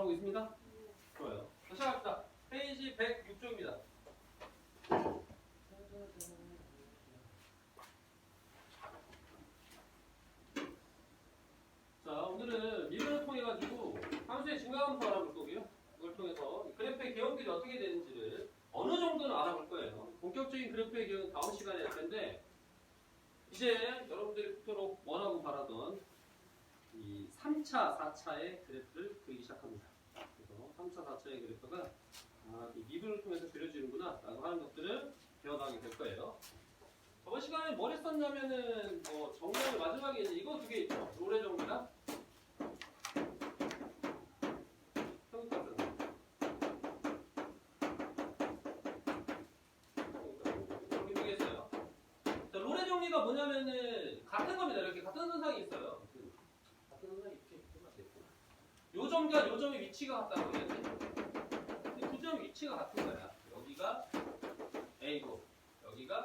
이해하고 있습니다? 좋아요. 다시 합시다. 페이지 106쪽입니다. 자, 오늘은 미분을 통해 가지고 함수의 증가함수 알아볼 거고요. 이걸 통해서 그래프의 개형들이 어떻게 되는지를 어느 정도는 알아볼 거예요. 본격적인 그래프의 개형은 다음 시간에 할 텐데, 이제 여러분들이 그토록 원하고 바라던 이 3차, 4차의 그래프를 그리기 시작합니다. 그래서 3차, 4차의 그래프가 이 미분을 통해서 그려지는구나 라고 하는 것들을 배워나가게 될 거예요. 저번 시간에 뭘 했었냐면은 정리하는 마지막에 이제 이거 두 개 있죠. 롤의 정리랑 평균값 정리. 이렇게 두 개 했어요. 자, 롤의 정리가 뭐냐면은 같은 겁니다. 이렇게 같은 선상이 있어요. 같은 선상이 이렇게 있구나. 요 점과 요 점의 위치가 같다고 해야 돼. 두 점의 위치가 같은 거야. 여기가 A고 여기가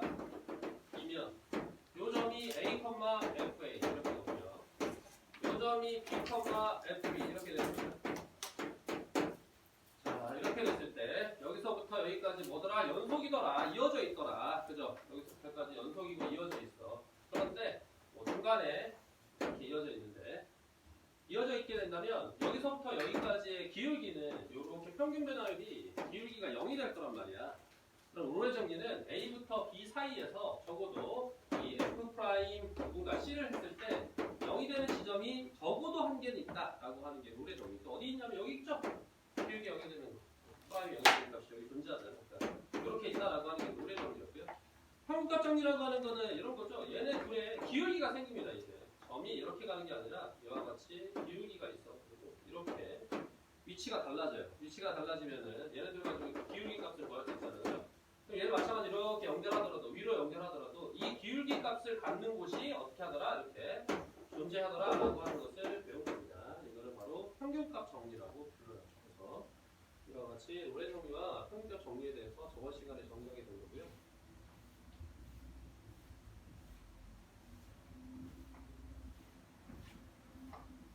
B면 요 점이 A, FA 이렇게 되고요. 요 점이 B, FB 이렇게 되고요. 자, 이렇게 됐을 때 여기서부터 여기까지 뭐더라? 연속이더라. 이어져 있더라. 그죠? 여기서부터까지 연속이고 이어져 있어. 그런데 중간에 이렇게 이어져 있는데 이어져 있게 된다면 여기서부터 여기까지의 기울기는 이렇게 평균 변화율이 기울기가 0이 될 거란 말이야. 그럼 롤의 정리는 A부터 B 사이에서 적어도 이 F 프라임 누군가 C를 했을 때 0이 되는 지점이 적어도 한 개는 있다라고 하는 게 롤의 정리. 또 어디 있냐면 여기 있죠? 기울기 0이 되는 프라임 0이 되는 값이 여기 존재하잖아요. 그러니까 이렇게 있다라고 하는 게 롤의 정리였고요. 평균값 정리라고 하는 거는 이런 거죠. 얘네 둘의 기울기가 생깁니다. 이제 점이 이렇게 가는 게 아니라 이와 같이 기울기가 있어. 그리고 이렇게 위치가 달라져요. 위치가 달라지면은 얘네들 가지고 기울기 값을 구할 수 있잖아요. 얘를 마찬가지로 이렇게 연결하더라도 위로 연결하더라도 이 기울기 값을 갖는 곳이 어떻게 하더라? 이렇게 존재하더라 라고 하는 것을 배운 겁니다. 이거를 바로 평균값 정리라고 불러요. 그래서 이와 같이 롤의 정리와 평균값 정리에 대해서 저번 시간에 정리하게 된 거고요.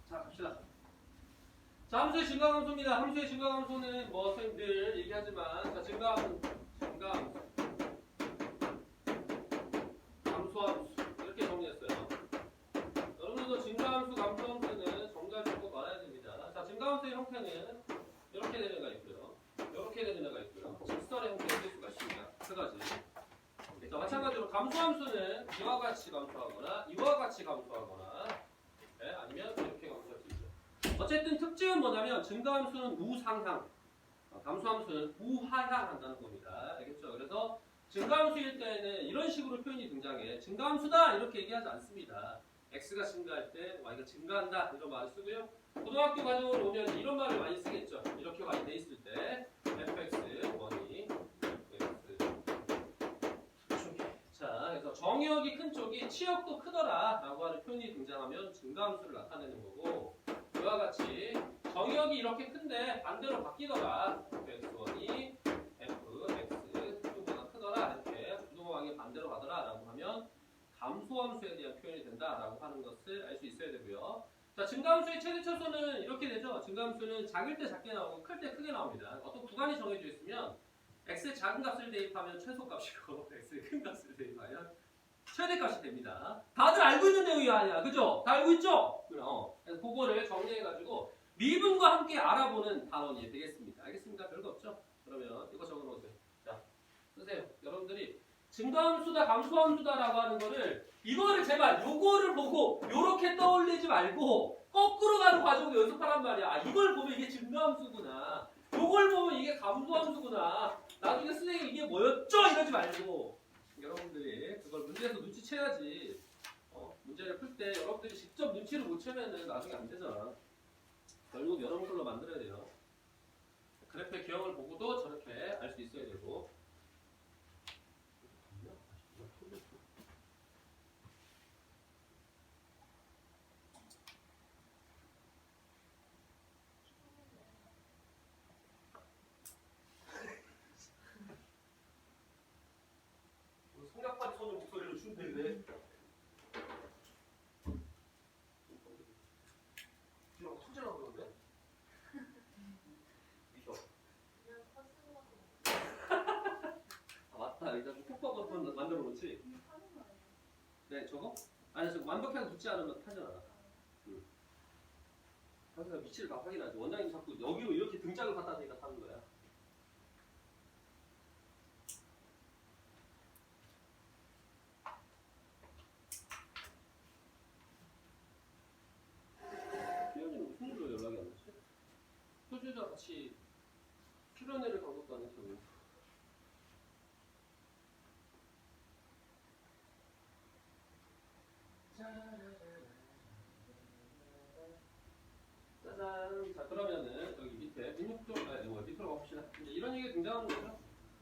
자, 갑시다. 자, 함수의 증가함수입니다. 함수의 증가함수는 선생님 늘 얘기하지만 자, 증가함수 감소함수 이렇게 정리했어요. 여러분들도 증가함수, 감소함수는 정리하시고 말아야 됩니다. 자, 증가함수의 형태는 이렇게 되는 애가 있고요. 이렇게 되는 애가 있고요. 직선의 형태를 쓸 수가 있습니다. 세 가지. 자, 마찬가지로 감소함수는 이와 같이 감소하거나 이와 같이 감소하거나 네, 아니면 이렇게 감소할 수 있죠. 어쨌든 특징은 뭐냐면 증가함수는 우상향, 감소함수는 우하향한다는 겁니다. 알겠죠? 그래서 증가함수일 때는 이런 식으로 표현이 등장해. 증가함수다 이렇게 얘기하지 않습니다. x가 증가할 때 y가 증가한다 이런 말을 쓰고요. 고등학교 과정으로 오면 이런 말을 많이 쓰겠죠. 이렇게 많이 돼 있을 때 fx1이 x 자, 그래서 정역이 큰 쪽이 치역도 크더라 라고 하는 표현이 등장하면 증가함수를 나타내는 거고, 이와 같이 정역이 이렇게 큰데 반대로 바뀌더라 fx1이 fx2보다 크더라 이렇게 부동항이 반대로 가더라 라고 하면 감소함수에 대한 표현이 된다 라고 하는 것을 알 수 있어야 되고요. 자, 증가함수의 최대 최소는 이렇게 되죠. 증가함수는 작을 때 작게 나오고 클 때 크게 나옵니다. 어떤 구간이 정해져 있으면 x의 작은 값을 대입하면 최소값이고 x의 큰 값을 대입하면 최대값이 됩니다. 다들 알고 있는 내용이 아니야. 그죠? 다 알고 있죠? 그래서 그거를 정리해가지고 미분과 함께 알아보는 단원이 되겠습니다. 알겠습니까? 별거 없죠? 그러면 이거 적어놓으세요. 자, 쓰세요. 여러분들이 증가함수다, 감소함수다라고 하는 거를 이거를 제발 요거를 보고 요렇게 떠올리지 말고 거꾸로 가는 과정으로 연습하란 말이야. 이걸 보면 이게 증가함수구나. 요걸 보면 이게 감소함수구나. 나중에 선생님 이게 뭐였죠? 이러지 말고 여러분들이 그걸 문제에서 눈치채야지. 문제를 풀 때 여러분들이 직접 눈치를 못 채면은 나중에 안 되잖아. 결국 여러분들로 만들어야 돼요. 그래프의 기형을 보고도 저렇게 알 수 있어야 되고. 성략파리 손을 목소리로 춘대네. 지금 천재라고 그러는데? 돼 저거? 아니 저거 완벽하게 붙지 않으면 타진 않아. 그래서 위치를 다 확인하지. 원장님 자꾸 여기로 이렇게 등짝을 갖다 대니까 타는 거야. 수현이는 무슨 일로 연락이 안 되지? 효주랑 같이 수련회를 간 것도 아니고. 짜잔. 자 그러면은 여기 밑에 민육종 밑으로 가봅시다. 이제 이런 얘기가 등장하는 거죠.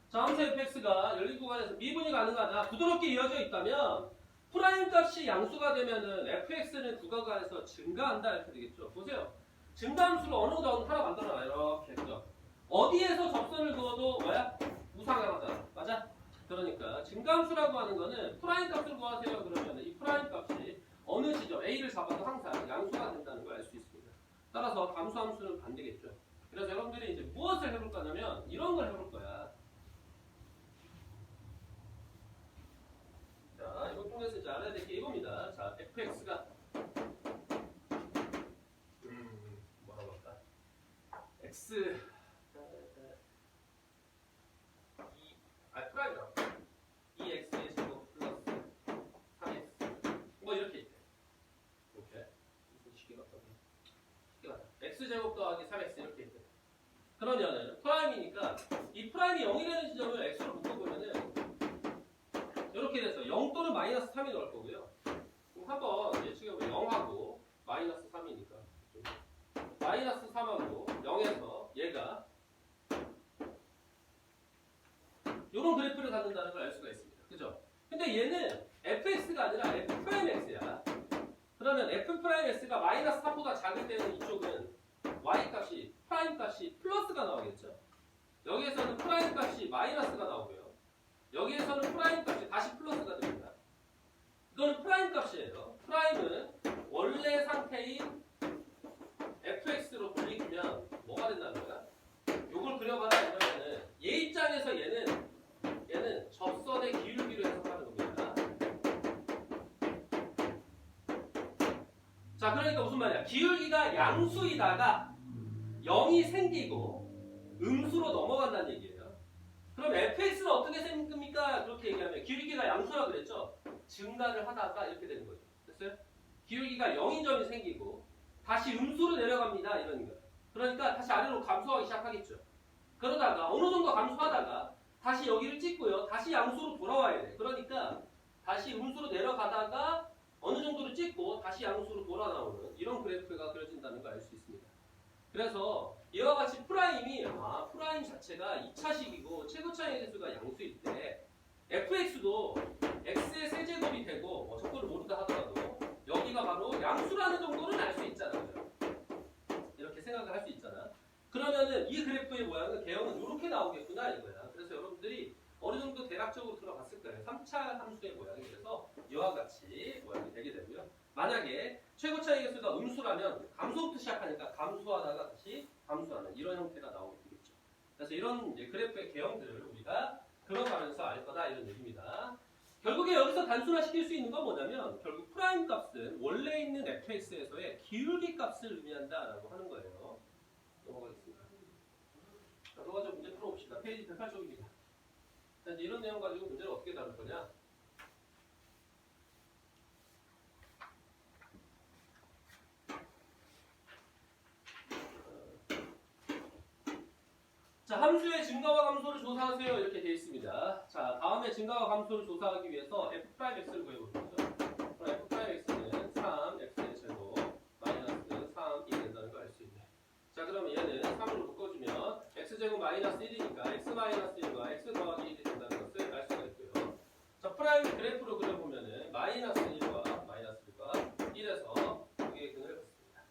자 함수 fx가 열린 구간에서 미분이 가능하다. 부드럽게 이어져 있다면 프라임 값이 양수가 되면은 fx는 구간에서 증가한다 이렇게 되겠죠. 보세요. 증가함수를 어느 정도 하나 만들어놔 이렇게 그죠. 어디에서 접선을 그어도 뭐야? 우상향하잖아. 맞아? 그러니까 증가함수라고 하는 거는 프라임 값을 구하세요. 그러면 이 프라임 값이 어느 지점 a를 잡아도 항상 양수가 된다는 걸 알 수 있습니다. 따라서 감수함수는 반대겠죠. 그래서 여러분들이 이제 무엇을 해볼 거냐면 이런 걸 해볼 거야. 자, 이거 통해서 이제 알아야 될 게 이겁니다. 자, fx가 뭐라고 할까? x 프라임이라고. 2x의 제곱 플러스 3x 뭐 이렇게 있대. 이렇게 무슨 식이 맞다. x제곱 더하기 3x 이렇게 있대. 그러면은 프라임이니까 이 프라임이 0이 되는 지점을 x로 묶어보면은 이렇게 돼서 0 또는 마이너스 3이 나올 거고요. 그럼 한번 예측해보면 0하고 마이너스 3이니까 마이너스 3하고 0에서 얘가 이런 그래프를 갖는다는 걸 알 수가 있습니다. 그죠? 근데 얘는 fx가 아니라 f'x야. 그러면 f'x가 마이너스 3보다 작을 때는 이쪽은 y 값이 프라임 값이 플러스가 나오겠죠. 여기에서는 프라임 값이 마이너스가 나오고요. 여기에서는 프라임 값이 다시 플러스가 됩니다. 이거는 프라임 값이에요. 프라임은 원래 상태인 fx로 돌리면 뭐가 된다는 거야? 요걸 그려봐라 이러면은 얘 입장에서 얘는 접선의 기울기로 해석하는 겁니다. 자 그러니까 무슨 말이야? 기울기가 양수이다가 0이 생기고 음수로 넘어간다는 얘기예요. 그럼 fx는 어떻게 생깁니까? 그렇게 얘기하면 기울기가 양수라 그랬죠? 증가를 하다가 이렇게 되는 거죠. 됐어요? 기울기가 0인 점이 생기고 다시 음수로 내려갑니다. 이런 거예요. 그러니까 다시 아래로 감소하기 시작하겠죠. 그러다가 어느 정도 감소하다가 다시 여기를 찍고요. 다시 양수로 돌아와야 돼. 그러니까 다시 음수로 내려가다가 어느 정도를 찍고 다시 양수로 돌아 나오는 이런 그래프가 그려진다는 걸 알 수 있습니다. 그래서 이와 같이 프라임이 프라임 자체가 2차식이고 최고 차이 개수가 양수일 때 fx도 x의 세제곱이 되고 적도를 모른다 하더라도 여기가 바로 양수라는 정도는 알 수 있잖아요. 이렇게 생각을 할 수 있잖아. 그러면은 이 그래프의 모양은 개형은 이렇게 나오겠구나 이거야. 그래서 여러분들이 어느 정도 대략적으로 들어갔을 거예요. 3차 함수의 모양이 그래서 이와 같이 모양이 되게 되고요. 만약에 최고 차이 개수가 음수라면 감소부터 시작하니까 감소하다가 다시 감소하는 이런 형태가 나오게 되겠죠. 그래서 이런 이제 그래프의 개형들을 우리가 그려가면서 알 거다 이런 얘기입니다. 결국에 여기서 단순화시킬 수 있는 건 뭐냐면 결국 프라임 값은 원래 있는 fx에서의 기울기 값을 의미한다라고 하는 거예요. 넘어가겠습니다. 자, 넘어가서 문제 풀어봅시다. 페이지 108쪽입니다. 자, 이제 이런 내용 가지고 문제를 어떻게 다룰 거냐? 자, 함수의 증가와 감소를 조사하세요. 이렇게 되어 있습니다. 자, 다음에 증가와 감소를 조사하기 위해서 f'x를 구해보겠죠. 그럼 f'x는 3x의 제곱 마이너스 3이 된다는 걸 알 수 있네. 자, 그러면 얘는 3으로 묶어주면 x제곱 마이너스 1이니까 x 마이너스 1과 x 더하기 1이 된다는 것을 알 수가 있고요. 자, 프라임 그래프로 그려보면은 마이너스 1과 마이너스 1과 1에서 두개의 근을 갖습니다.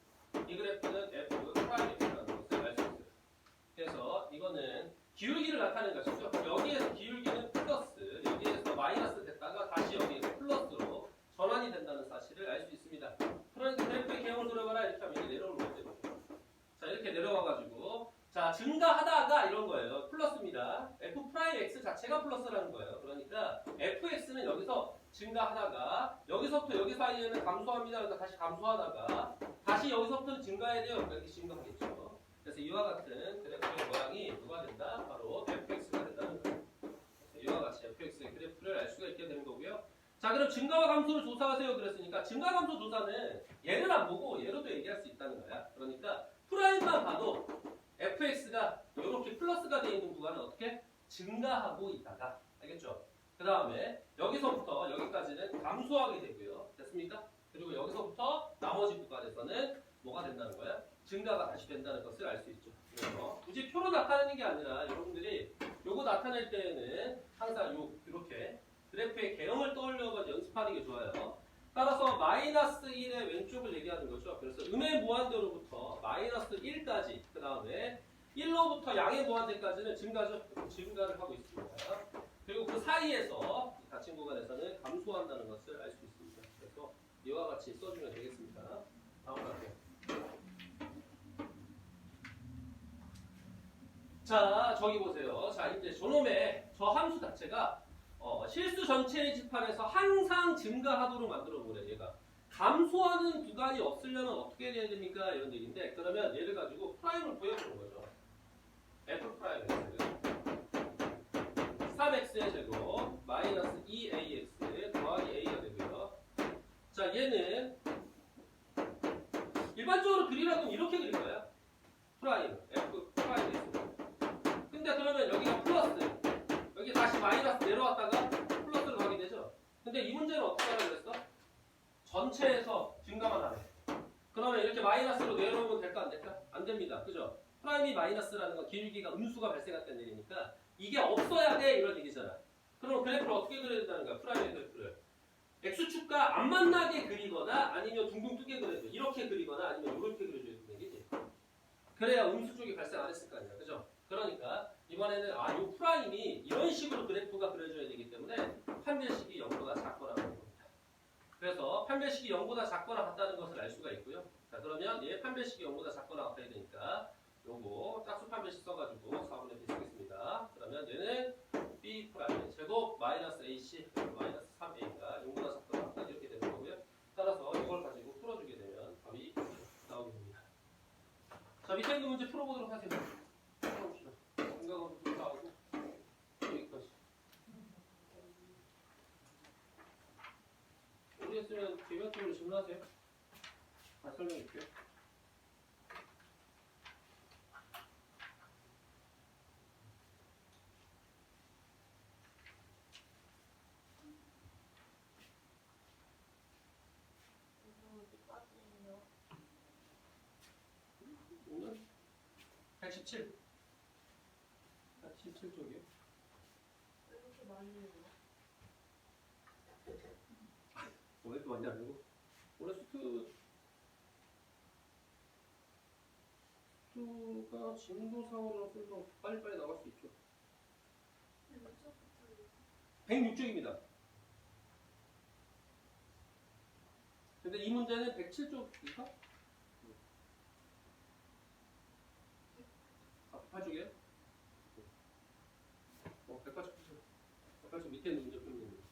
이 그래프는 f 프라임 x라는 것을 알 수 있어요. 그래서 이거는 기울기를 나타내는 것이죠. 여기에서 기울기는 플러스, 여기에서 마이너스 됐다가 다시 여기에서 플러스로 전환이 된다는 사실을 알 수 있습니다. 그러니까 그래프의 개형을 그려봐라 이렇게 하면 이게 내려오는 거죠. 자, 이렇게 내려와가지고 자, 증가하다가 이런 거예요. 플러스입니다. f 프라임 x 자체가 플러스라는 거예요. 그러니까 fx는 여기서 증가하다가 여기 여기서부터 여기 사이에는 감소합니다. 그러니까 다시 감소하다가 다시 여기서부터는 증가해야 돼요. 그러니까 이렇게 증가하겠죠. 그래서 이와 같은 그래프의 모양이 누가 된다? 바로 fx가 된다는 거예요. 그래서 이와 같이 fx의 그래프를 알 수가 있게 되는 거고요. 자, 그럼 증가와 감소를 조사하세요. 그랬으니까 증가 감소 조사는 얘를 안 보고 얘로도 얘기할 수 있다는 거야. 그러니까 프라임만 봐도 fx가 이렇게 플러스가 되어 있는 구간은 어떻게? 증가하고 있다가. 알겠죠? 그 다음에 여기서부터 여기까지는 감소하게 되고요. 됐습니까? 그리고 여기서부터 나머지 구간에서는 뭐가 된다는 거야? 증가가 다시 된다는 것을 알 수 있죠. 그래서 굳이 표로 나타내는 게 아니라 여러분들이 요거 나타낼 때에는 항상 이렇게 그래프의 개형을 떠올려가지고 연습하는 게 좋아요. 따라서 마이너스 1의 왼쪽을 얘기하는 거죠. 그래서 음의 무한대로부터 마이너스 1까지 그 다음에 1로부터 양의 무한대까지는 증가죠. 증가를 하고 있습니다. 그리고 그 사이에서 닫힌 구간에서는 감소한다는 것을 알 수 있습니다. 그래서 이와 같이 써주면 되겠습니다. 다음 갈게요. 자, 저기 보세요. 자, 이제 저놈의 저 함수 자체가 실수 전체의 집합에서 항상 증가하도록 만들어 보래. 얘가 감소하는 구간이 없으려면 어떻게 해야 됩니까? 이런 얘기인데, 그러면 얘를 가지고 프라임을 보여주는 거죠. f 프라임 x 3x의 제곱 마이너스 2ax 더하기 a가 되고요. 자, 얘는 일반적으로 그리라고 이렇게 그릴 거야. 프라임 f 프라임 x. 근데 그러면 여기가 플러스, 여기 다시 마이너스 내려왔다가 플러스로 가게 되죠. 근데 이 문제는 어떻게 하라고 그랬어? 전체에서 증가만 하래. 그러면 이렇게 마이너스로 내려오면 될까 안 될까? 안 됩니다. 그죠? 프라임이 마이너스라는 건 기울기가 음수가 발생했다는 얘기니까 이게 없어야 돼 이런 얘기잖아. 그럼 그래프를 어떻게 그려야 된다는 거야? 프라임의 그래프를 x축과 안 만나게 그리거나 아니면 둥둥 뜨게 그려줘. 이렇게 그리거나 아니면 이렇게 그려줘야 된다는 얘기지. 그래야 음수 쪽이 발생 안 했을 거 아니야. 그죠? 그러니까 이번에는 이 프라임이 이런 식으로 그래프가 그려져야 되기 때문에 판별식이 0보다 작거나 같은 겁니다. 그래서 판별식이 0보다 작거나 같다는 것을 알 수가 있고요. 자, 그러면 얘 판별식이 0보다 작거나 같아야 되니까 요거 짝수 판별식 써가지고 4분의 b 쓰겠습니다. 그러면 얘는 b 프라임 제곱 마이너스 ac 마이너스 3a가 0보다 작거나 같다 이렇게 되는 거고요. 따라서 이걸 가지고 풀어주게 되면 답이 나오게 됩니다. 자, 밑에 있는 문제 풀어보도록 하세요. 풀어봅시다. 생각하고 나오고 여기까지. 모르겠으면 개별적으로 질문하세요. 다시 설명해줄게요. 오늘 117. 117쪽이요. 왜 이렇게 많이 해요? 왜 이렇게 많이 하려고? 원래 수가 진도상으로 좀 더 빨리빨리 나갈 수 있죠. 106쪽입니다. 근데 이 문제는 107쪽인가? 108쪽이에요? 108쪽. 108쪽 밑에 있는 문제 풀면 됩니다.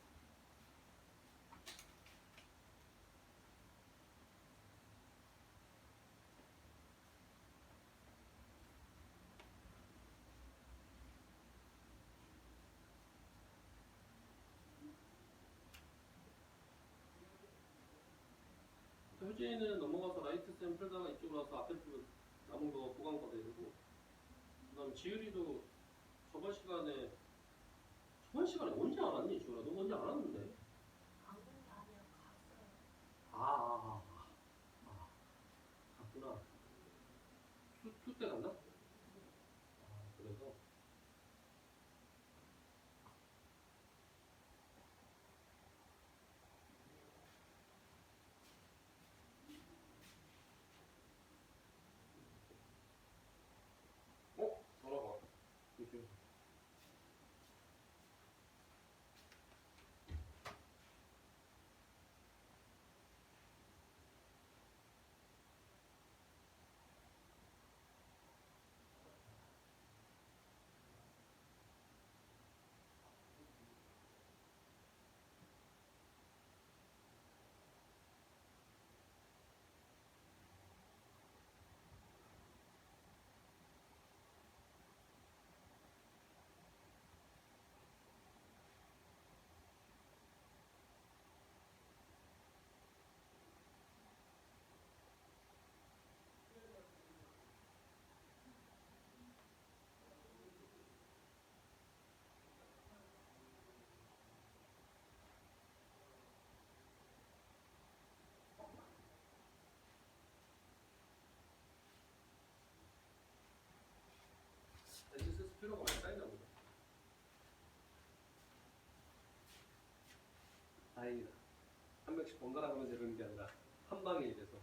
효진이는 넘어가서 라이트 쌤 풀다가 이쪽으로 와서 앞에 풀 남은 거 보강 받아야 되고, 그 다음에 지율이도 저번 시간에 언제 안 왔니? 지율아, 너 언제 안 왔는데? 방금이 아니라 갔어요. 갔구나. 투 때 갔나? 그래서 돌아가. 이쪽에서. 다행이다. 한 명씩 번갈아 가면서 이러는 게 아니라 한 방에 이래서.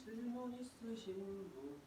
질문 있으신 분?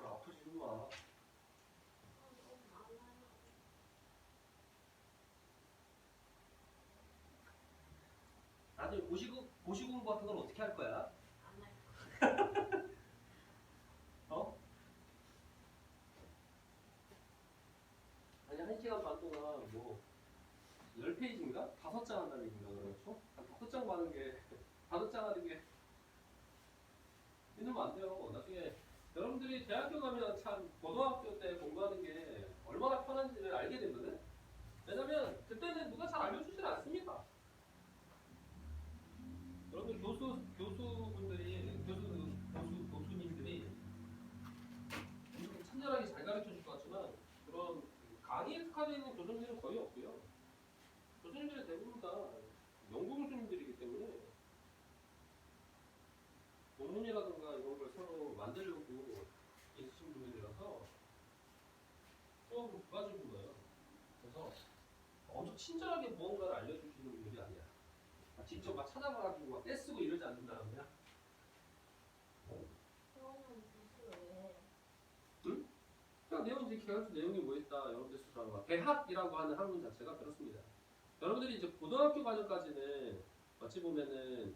아프지 마. 너무 많아요. 나중에 고시 공부 같은 건 어떻게 할 거야? 안 할. 어? 아니 1시간 반 동안 뭐 10페이지인가? 5장 한다는 얘기인가 그렇죠? 한 5장 받는 게 5장 하는 게 이러면 안 돼요. 나중에 여러분들이 대학교 가면 참 고등학교 때 공부하는 게 얼마나 편한지를 알게 되거든? 왜냐면 그때는 누가 잘 알려주질 않습니다. 여러분들 교수님들이 엄청 친절하게 잘 가르쳐 줄 것 같지만 그런 강의에 특화되어 있는 교수님들은 거의 없고요. 교수님들이 대부분 다 연구 교수님들이기 때문에 논문이라든가 이런 걸 새로 만들려고 있으신 분들이라서 수업을 부가적인 거예요. 그래서 엄청 친절하게 무언가를 알려주시는 분들이 아니야. 직접 막 찾아가가지고 막 떼쓰고 이러지 않는다는 거야. 그러면 무슨 왜? 응? 그냥 내용 이제 개혁 내용이 뭐였다 여러분들 스스로 하는 대학이라고 하는 학문 자체가 그렇습니다. 여러분들이 이제 고등학교 과정까지는 어찌 보면은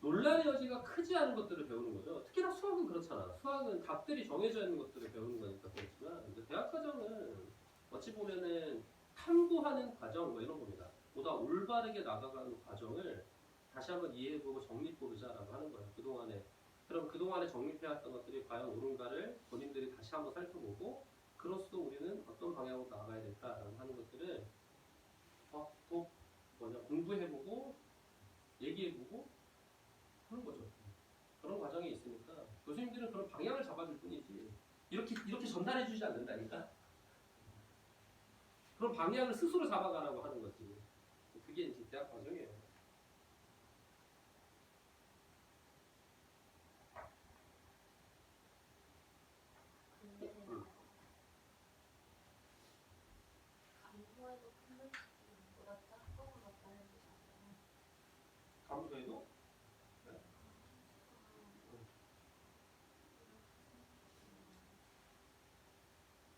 논란의 여지가 크지 않은 것들을 배우는 거죠. 특히나 수학은 그렇잖아. 수학은 답들이 정해져 있는 것들을 배우는 거니까 그렇지만 근데 대학 과정은 어찌 보면은 탐구하는 과정 뭐 이런 겁니다. 보다 올바르게 나아가는 과정을 다시 한번 이해해보고 정립해보자라고 하는 거예요. 그동안에 그럼 그동안에 정립해왔던 것들이 과연 옳은가를 본인들이 다시 한번 살펴보고 그로써 우리는 어떤 방향으로 나아가야 될까라고 하는 것들을 더 공부해보고 얘기해보고 그런 거죠. 그런 과정이 있으니까 교수님들은 그런 방향을 잡아줄 뿐이지 이렇게 전달해주지 않는다니까. 그런 방향을 스스로 잡아가라고 하는 거지. 그게 이제 대학 과정이에요. 근데 감소해도 큰 물질보다 작거나 같다는 뜻이잖아요. 감소해도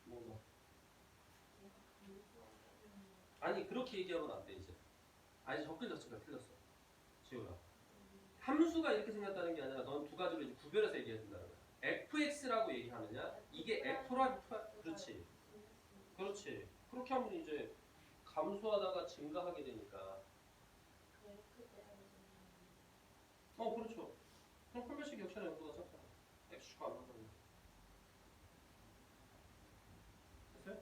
뭐가 아니 그렇게 얘기하면 안 돼 이제. 아니 접근 자체가 틀렸어. 지우라. 함수가 이렇게 생겼다는 게 아니라 넌 두 가지로 이제 구별해서 얘기해야 된다는 거야. fx라고 얘기하느냐 이게 f라 그렇지. 그렇지. 그렇게 하면 이제 감소하다가 증가하게 되니까. 그렇죠. 그럼 컴퓨식 역시나 0보다 작잖아. x축과 안 맞는 거. 됐어요?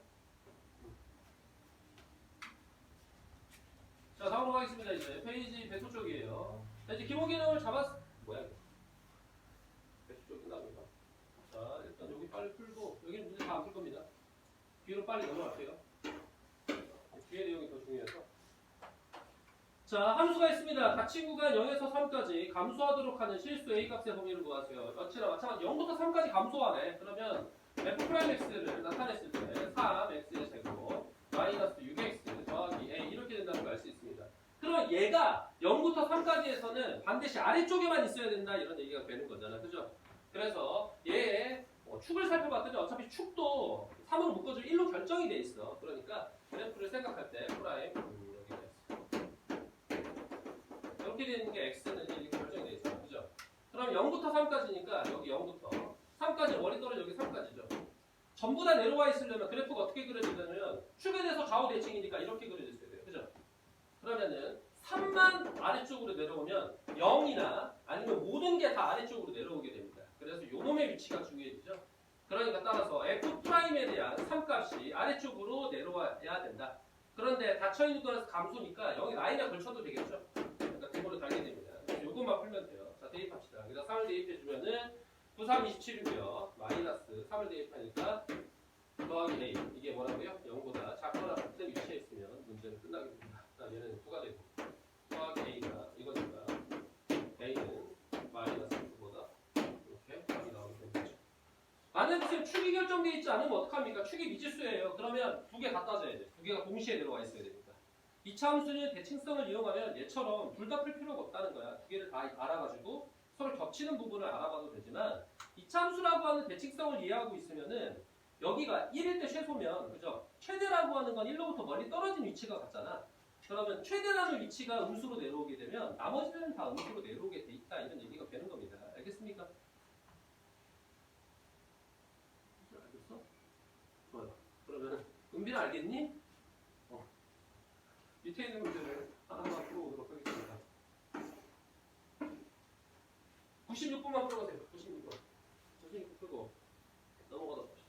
자, 다음으로 가겠습니다. 이제 페이지 100호 쪽이에요. 자, 이제 기본 개념을 뭐야 이거? 100호 쪽 끝납니다. 자, 일단 여기 빨리 풀고 여기는 문제 다 안 풀 겁니다. 뒤로 빨리 넘어갈게요. 뒤에 내용이 더 중요해서. 자, 함수가 있습니다. 닫힌 구간 0에서 3까지 감소하도록 하는 실수 A 값의 범위를 구하세요. 어찌나 마찬가지 0부터 3까지 감소하네. 그러면 f'x를 나타냈을 때 3x의 제곱 마이너스 6x 더하기 a 이렇게 된다는 걸 알 수 있습니다. 그럼 얘가 0부터 3까지에서는 반드시 아래쪽에만 있어야 된다 이런 얘기가 되는 거잖아. 그죠? 그래서 얘의 축을 살펴봤더니 어차피 축도 3으로 묶어줄 1로 결정이 돼 있어. 그러니까 그래프를 생각할 때 프라임 여기가 있어. 이렇게 되는 게 x는 이렇게 결정이 돼 있어. 그죠? 그럼 0부터 3까지니까 여기 0부터 3까지 머리 떨어져 여기 3까지죠. 전부 다 내려와 있으려면 그래프가 어떻게 그려지냐면 축에 대해서 좌우 대칭이니까 이렇게 그려졌어야 돼요. 그죠? 그러면은 3만 아래쪽으로 내려오면 0이나 아니면 모든 게 다 아래쪽으로 내려오게 됩니다. 그래서 요놈의 위치가 중요해지죠. 그러니까 따라서 f'에 대한 3값이 아래쪽으로 내려와야 된다. 그런데 닫혀있는 거라서 감소니까 0이 라인에 걸쳐도 되겠죠. 그러니까 대본을 달게 됩니다. 요것만 풀면 돼요. 자, 대입합시다. 그래서 3을 대입해주면은 9, 3, 27이고요. 마이너스 3을 대입하니까 더하기 a. 이게 뭐라고요? 0보다 작거나 같은 위치에 있으면 문제는 끝나게 됩니다. 자, 얘는 9가 되고 더하기 a가 이거니까 a는 마이너스 9보다 이렇게 답이 나오게 되죠. 만약에 선생님 축이 결정되어 있지 않으면 어떡합니까? 축이 미지수예요. 그러면 두 개 갖다 줘야 돼. 두 개가 동시에 들어와 있어야 되니까. 이차 함수는 대칭성을 이용하면 얘처럼 둘 다 풀 필요가 없다는 거야. 두 개를 다 알아가지고 서로 겹치는 부분을 알아봐도 되지만 이차 함수라고 하는 대칭성을 이해하고 있으면은 여기가 1일 때 최소면 그죠? 최대라고 하는 건 1로부터 멀리 떨어진 위치가 같잖아. 그러면 최대라는 위치가 음수로 내려오게 되면 나머지들은 다 음수로 내려오게 돼 있다 이런 얘기가 되는 겁니다. 알겠습니까? 알겠어? 좋아요. 그러면 은빈아 알겠니? 밑에 있는 문제를 하나하나 풀어보도록 하겠습니다. 96분만 풀어보세요. 96분. 96분 풀고 넘어가다 봅시다.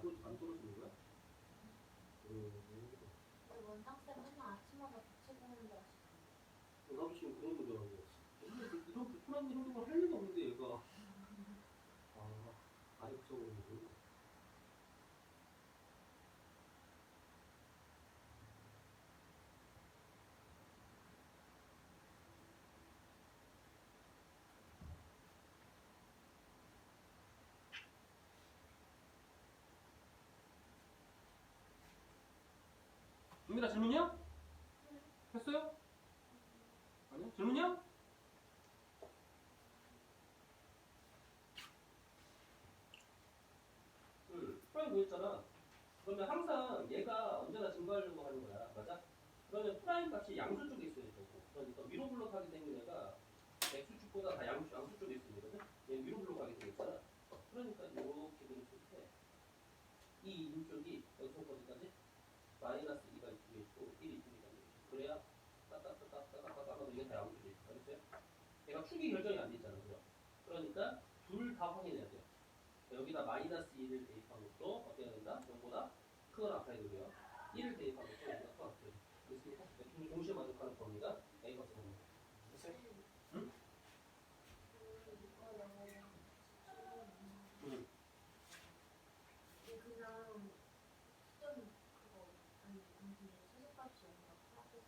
안 떨어지는 거야? 근데 원장쌤 맨날 아침마다 부채 보는데 하시던데. 나도 지금 그런 거 좋아하는 거. 이런 불편한 행동을 할 리가 없는데 얘가. 아예 그쪽으로 보고. 은민아 질문이야? 했어요? 아니요? 질문이야? 프라임 구했잖아. 그러면 항상 얘가 언제나 증가하려고 하는 거야. 맞아? 그러면 프라임 값이 양수 쪽에 있어야 되고. 그러니까 위로 블록하게 되면 얘가 x축보다 다 양수 쪽에 있어야 되거든? 얘는 위로 블록하게 되겠잖아. 그러니까 이렇게 그렸을 때 이 인쪽이 여기서 어디까지? 마이너스 2가 이쪽에 있고 1이 이쪽에 있다. 그래야 따따따따따따따 하면 이게 다 양수지. 알겠어요? 얘가 축이 결정이 안 돼 있잖아. 그죠? 그러니까 둘 다 확인해야 돼요. 여기다 마이너스 1을 대입한 것도 어떻게 해야 된다? 0보다 크거나 같아야 되고요. 1을 대입한 것도 0보다 크거나 같아야 돼요. 그렇습니까? 둘 동시에 만족하는 범위가 A 값을 보는 거예요. 됐어요? 응? 응. 그냥 시점 그거 아니 근데 최소값이 얼마 파악해서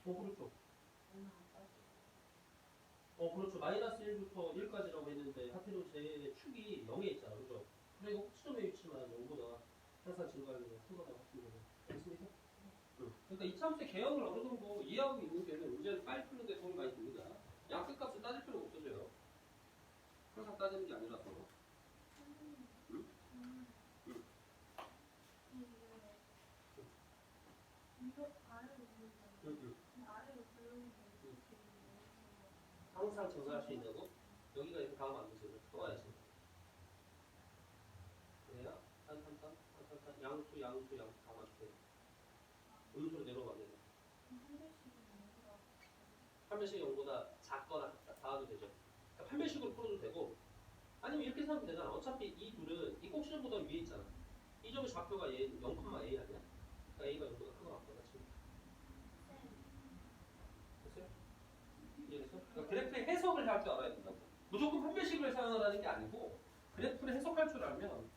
그렇죠. 얼마 안 빠지고. 그렇죠. 마이너스 1부터 1까지라고 했는데 하필이면 제 축이 0에 있잖아. 그죠? 그리고 시점의 위치만 0보다 항상 증가하려면 크거나 같은 거는. 됐습니까? 응. 그러니까 이 참수의 개형을 어느 정도 이해하고 있는 게 문제를 빨리 푸는 데 도움이 많이 됩니다. 양끝값을 따질 필요가 없어져요. 항상 따지는 게 아니라서. 응? 응. 이거 아래로 보이잖아. 응. 아래로 보이는데 항상 증가할 수 있냐고? 여기가 이렇게 다음 안 되죠. 써야지. 그래야 탄탄탄 양수 다 맞춰야 돼. 음수로 내려가면 돼. 판별식이 0보다 작거나 같다. 다 하도 되죠. 그러니까 판별식으로 풀어도 되고 아니면 이렇게 생각하면 되잖아. 어차피 이 둘은 이 꼭지점보다 위에 있잖아. 이 점의 좌표가 얘 0,A 아니야? 그러니까 A가 0보다 크거나 같거나 지금. 됐어요? 이해됐어? 그러니까 그래프의 해석을 할 줄 알아야 된다고. 무조건 판별식을 사용하라는 게 아니고 그래프를 해석할 줄 알면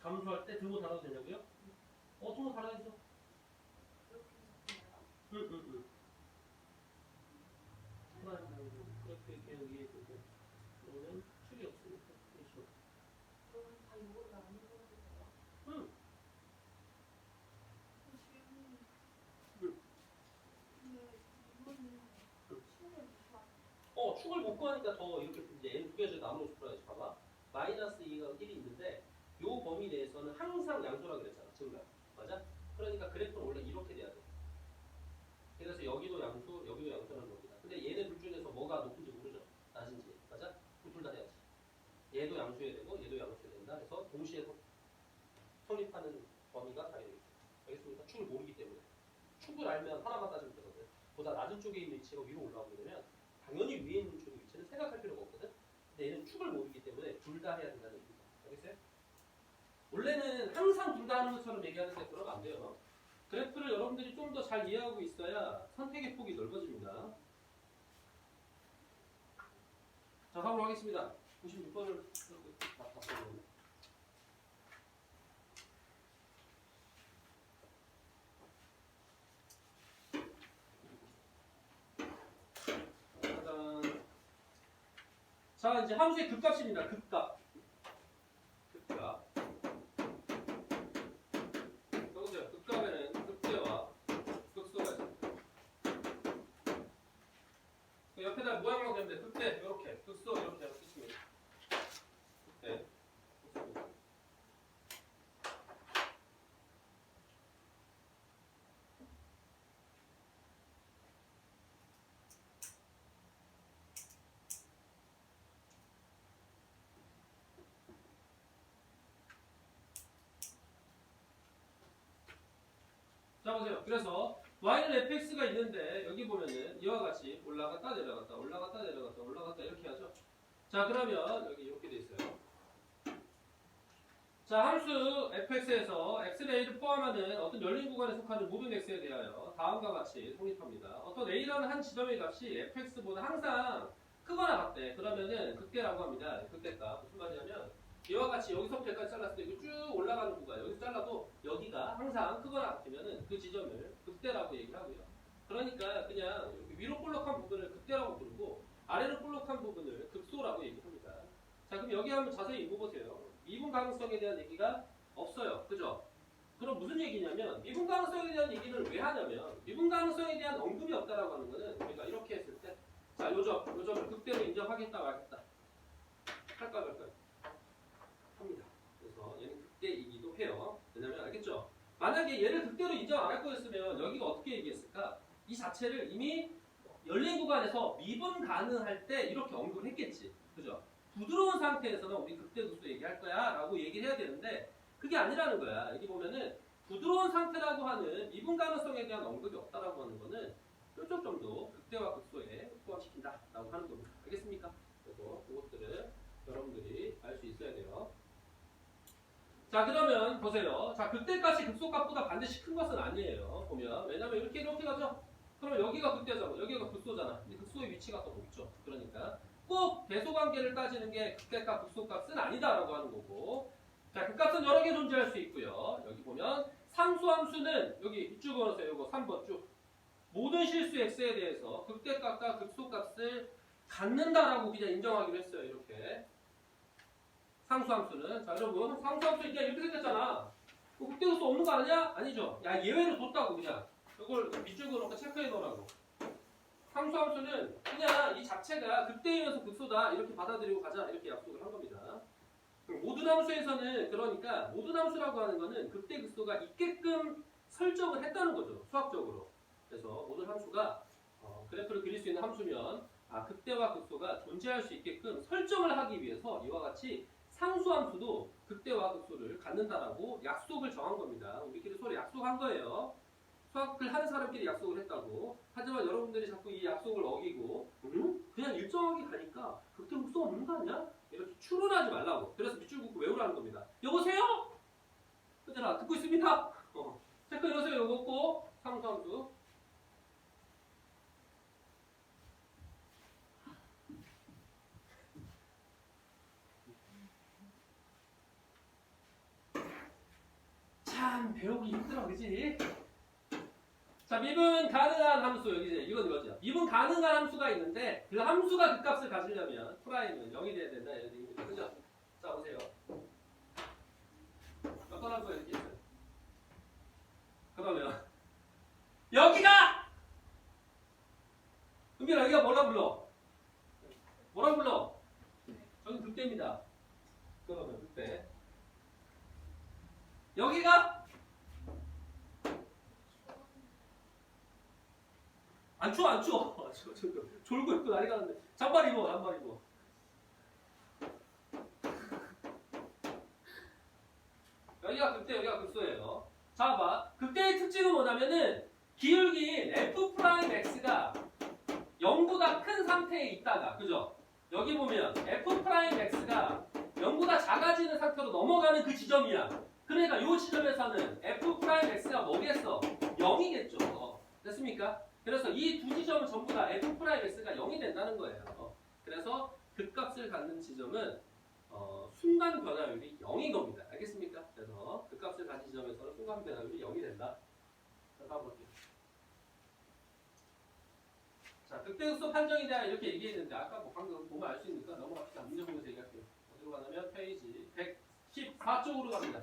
감수할 때 들고 달아도 되냐고요? 들고 달아야죠. 응. 그렇게 개혁이 되고 그러면 축이 없으니까 그렇죠. 응. 축을 못 구하니까 더 이렇게 이제 n 두 개를 나누어서 풀어야지. 봐봐. 마이너스 2가 1이 있는데 요 범위 내에서는 항상 양수라 그랬잖아. 증가. 맞아? 그러니까 그래프는 원래 이렇게 돼야 돼. 그래서 여기도 양수, 여기도 양수라는 겁니다. 근데 얘네 둘 중에서 뭐가 높은지 모르죠. 낮은지. 맞아? 그럼 둘 다 돼야지. 얘도 양수해야 되고 얘도 양수해야 된다. 그래서 동시에 성립하는 범위가 당연히 있죠. 알겠습니까? 축을 모르기 때문에. 축을 알면 하나만 따지면 되거든. 보다 낮은 쪽에 있는 위치가 위로 올라오게 되면 당연히 위에 있는 쪽의 위치는 생각할 필요가 없거든. 근데 얘는 축을 모르기 때문에 둘 다 해야 된다는 얘기죠. 알겠어요? 원래는 항상 둘 다 하는 것처럼 얘기하는데 그러면 안 돼요. 그래프를 여러분들이 좀 더 잘 이해하고 있어야 선택의 폭이 넓어집니다. 자, 다음으로 하겠습니다. 96번을 다 봤어요. 짜잔. 자, 이제 함수의 극값입니다. 극값. 여보세요. 극값에는 극대와 극소가 있습니다. 그 옆에다 모양만 그리면 돼. 극대 이렇게, 극소 이렇게 하면 끝입니다. 극대, 극소. 자, 보세요. 그래서 y는 fx가 있는데 여기 보면은 이와 같이 올라갔다 내려갔다 올라갔다 내려갔다 올라갔다 이렇게 하죠. 자 그러면 여기 이렇게 돼 있어요. 자 함수 fx에서 x를 포함하는 어떤 열린 구간에 속하는 모든 x에 대하여 다음과 같이 성립합니다. 어떤 a라는 한 지점의 값이 fx보다 항상 크거나 같대. 그러면은 극대라고 합니다. 극대값 무슨 말이냐면 이와 같이 여기서부터 여기까지 잘랐을 때 이거 쭉 올라가는 구간 여기서 잘라도 여기가 항상 크거나 같으면은 그 지점을 극대라고 얘기하고요. 그러니까 그냥 이렇게 위로 볼록한 부분을 극대라고 부르고 아래로 볼록한 부분을 극소라고 얘기합니다. 자 그럼 여기 한번 자세히 읽어보세요. 미분 가능성에 대한 얘기가 없어요. 그죠? 그럼 무슨 얘기냐면 미분 가능성에 대한 얘기를 왜 하냐면 미분 가능성에 대한 언급이 없다라고 하는 거는 우리가 이렇게 했을 때 자 요점을 극대로 인정하겠다 말겠다 할까 말까 합니다. 그래서 얘는 극대이기도 해요. 왜냐면 알겠죠? 만약에 얘를 극대로 인정 안 할 거였으면 여기가 어떻게 얘기했을까? 이 자체를 이미 열린 구간에서 미분 가능할 때 이렇게 언급을 했겠지. 그죠? 부드러운 상태에서는 우리 극대 극소 얘기할 거야 라고 얘기를 해야 되는데 그게 아니라는 거야. 여기 보면은 부드러운 상태라고 하는 미분 가능성에 대한 언급이 없다라고 하는 거는 뾰족 정도 극대와 극소에 포함시킨다 라고 하는 겁니다. 알겠습니까? 그래서 그것들을 여러분들이 알 수 있어야 돼요. 자 그러면 보세요. 자 극대값이 극소값보다 반드시 큰 것은 아니에요. 보면 왜냐면 이렇게 가죠. 그러면 여기가 극대잖아. 여기가 극소잖아. 근데 극소의 위치가 더 높죠. 그러니까 꼭 대소관계를 따지는 게 극대값, 극소값은 아니다라고 하는 거고 자, 극값은 여러 개 존재할 수 있고요. 여기 보면 상수함수는 여기 이쪽 걸으세요. 이거 3번 쭉 모든 실수 x에 대해서 극대값과 극소값을 갖는다라고 그냥 인정하기로 했어요. 이렇게 상수함수는 자 여러분 상수함수 이제 이렇게 생겼잖아. 극대극소 없는 거 아니야? 아니죠. 야 예외로 뒀다고 그냥 이걸 밑줄으로 놓고 체크해 놓으라고. 상수함수는 그냥 이 자체가 극대이면서 극소다 이렇게 받아들이고 가자 이렇게 약속을 한 겁니다. 모든 함수에서는 그러니까 모든 함수라고 하는 거는 극대 극소가 있게끔 설정을 했다는 거죠. 수학적으로. 그래서 모든 함수가 그래프를 그릴 수 있는 함수면 극대와 극소가 존재할 수 있게끔 설정을 하기 위해서 이와 같이 상수함수도 극대와 극소를 갖는다라고 약속을 정한 겁니다. 우리끼리 서로 약속한 거예요. 수학을 하는 사람끼리 약속을 했다고. 하지만 여러분들이 자꾸 이 약속을 어기고 그냥 일정하게 가니까 극대 극소 없는 거 아니야? 이렇게 추론하지 말라고. 그래서 밑줄 긋고 외우라는 겁니다. 여보세요? 얘들아 듣고 있습니다. 체크 넣으세요. 요거 없고 상수함수. 참 배우기 힘들어 그지? 자 미분 가능한 함수 여기 이제 이건 이거죠. 미분 가능한 함수가 있는데 그 함수가 그 값을 가지려면 프라임은 0이 돼야 된다 이런 얘기입니다. 그죠? 자 보세요. 어떤 함수가 이렇게 있어요. 그러면 여기가 은빈아 여기가 뭐라 불러? 뭐라 불러? 저는 극대입니다. 그러면 극대. 여기가 안 추워 안 추워. 졸고 있고 난리가 났는데 잠바 입어. 여기가 극대 여기가 극소예요. 자 봐. 극대의 특징은 뭐냐면은 기울기인 f'x가 0보다 큰 상태에 있다가 그죠? 여기 보면 f'x가 0보다 작아지는 상태로 넘어가는 그 지점이야. 그러니까 이 지점에서는 f'x가 뭐겠어? 0이겠죠. 됐습니까? 그래서 이 두 지점은 전부 다 f'x가 0이 된다는 거예요. 그래서 극값을 갖는 지점은 순간 변화율이 0인 겁니다. 알겠습니까? 그래서 극값을 가진 지점에서는 순간 변화율이 0이 된다. 자, 다음 볼게요. 자, 극대극소 판정에 대한 이렇게 얘기했는데 아까 뭐 방금 보면 알 수 있으니까 넘어갑시다. 문제 보면서 얘기할게요. 어디로 가냐면 페이지 114쪽으로 갑니다.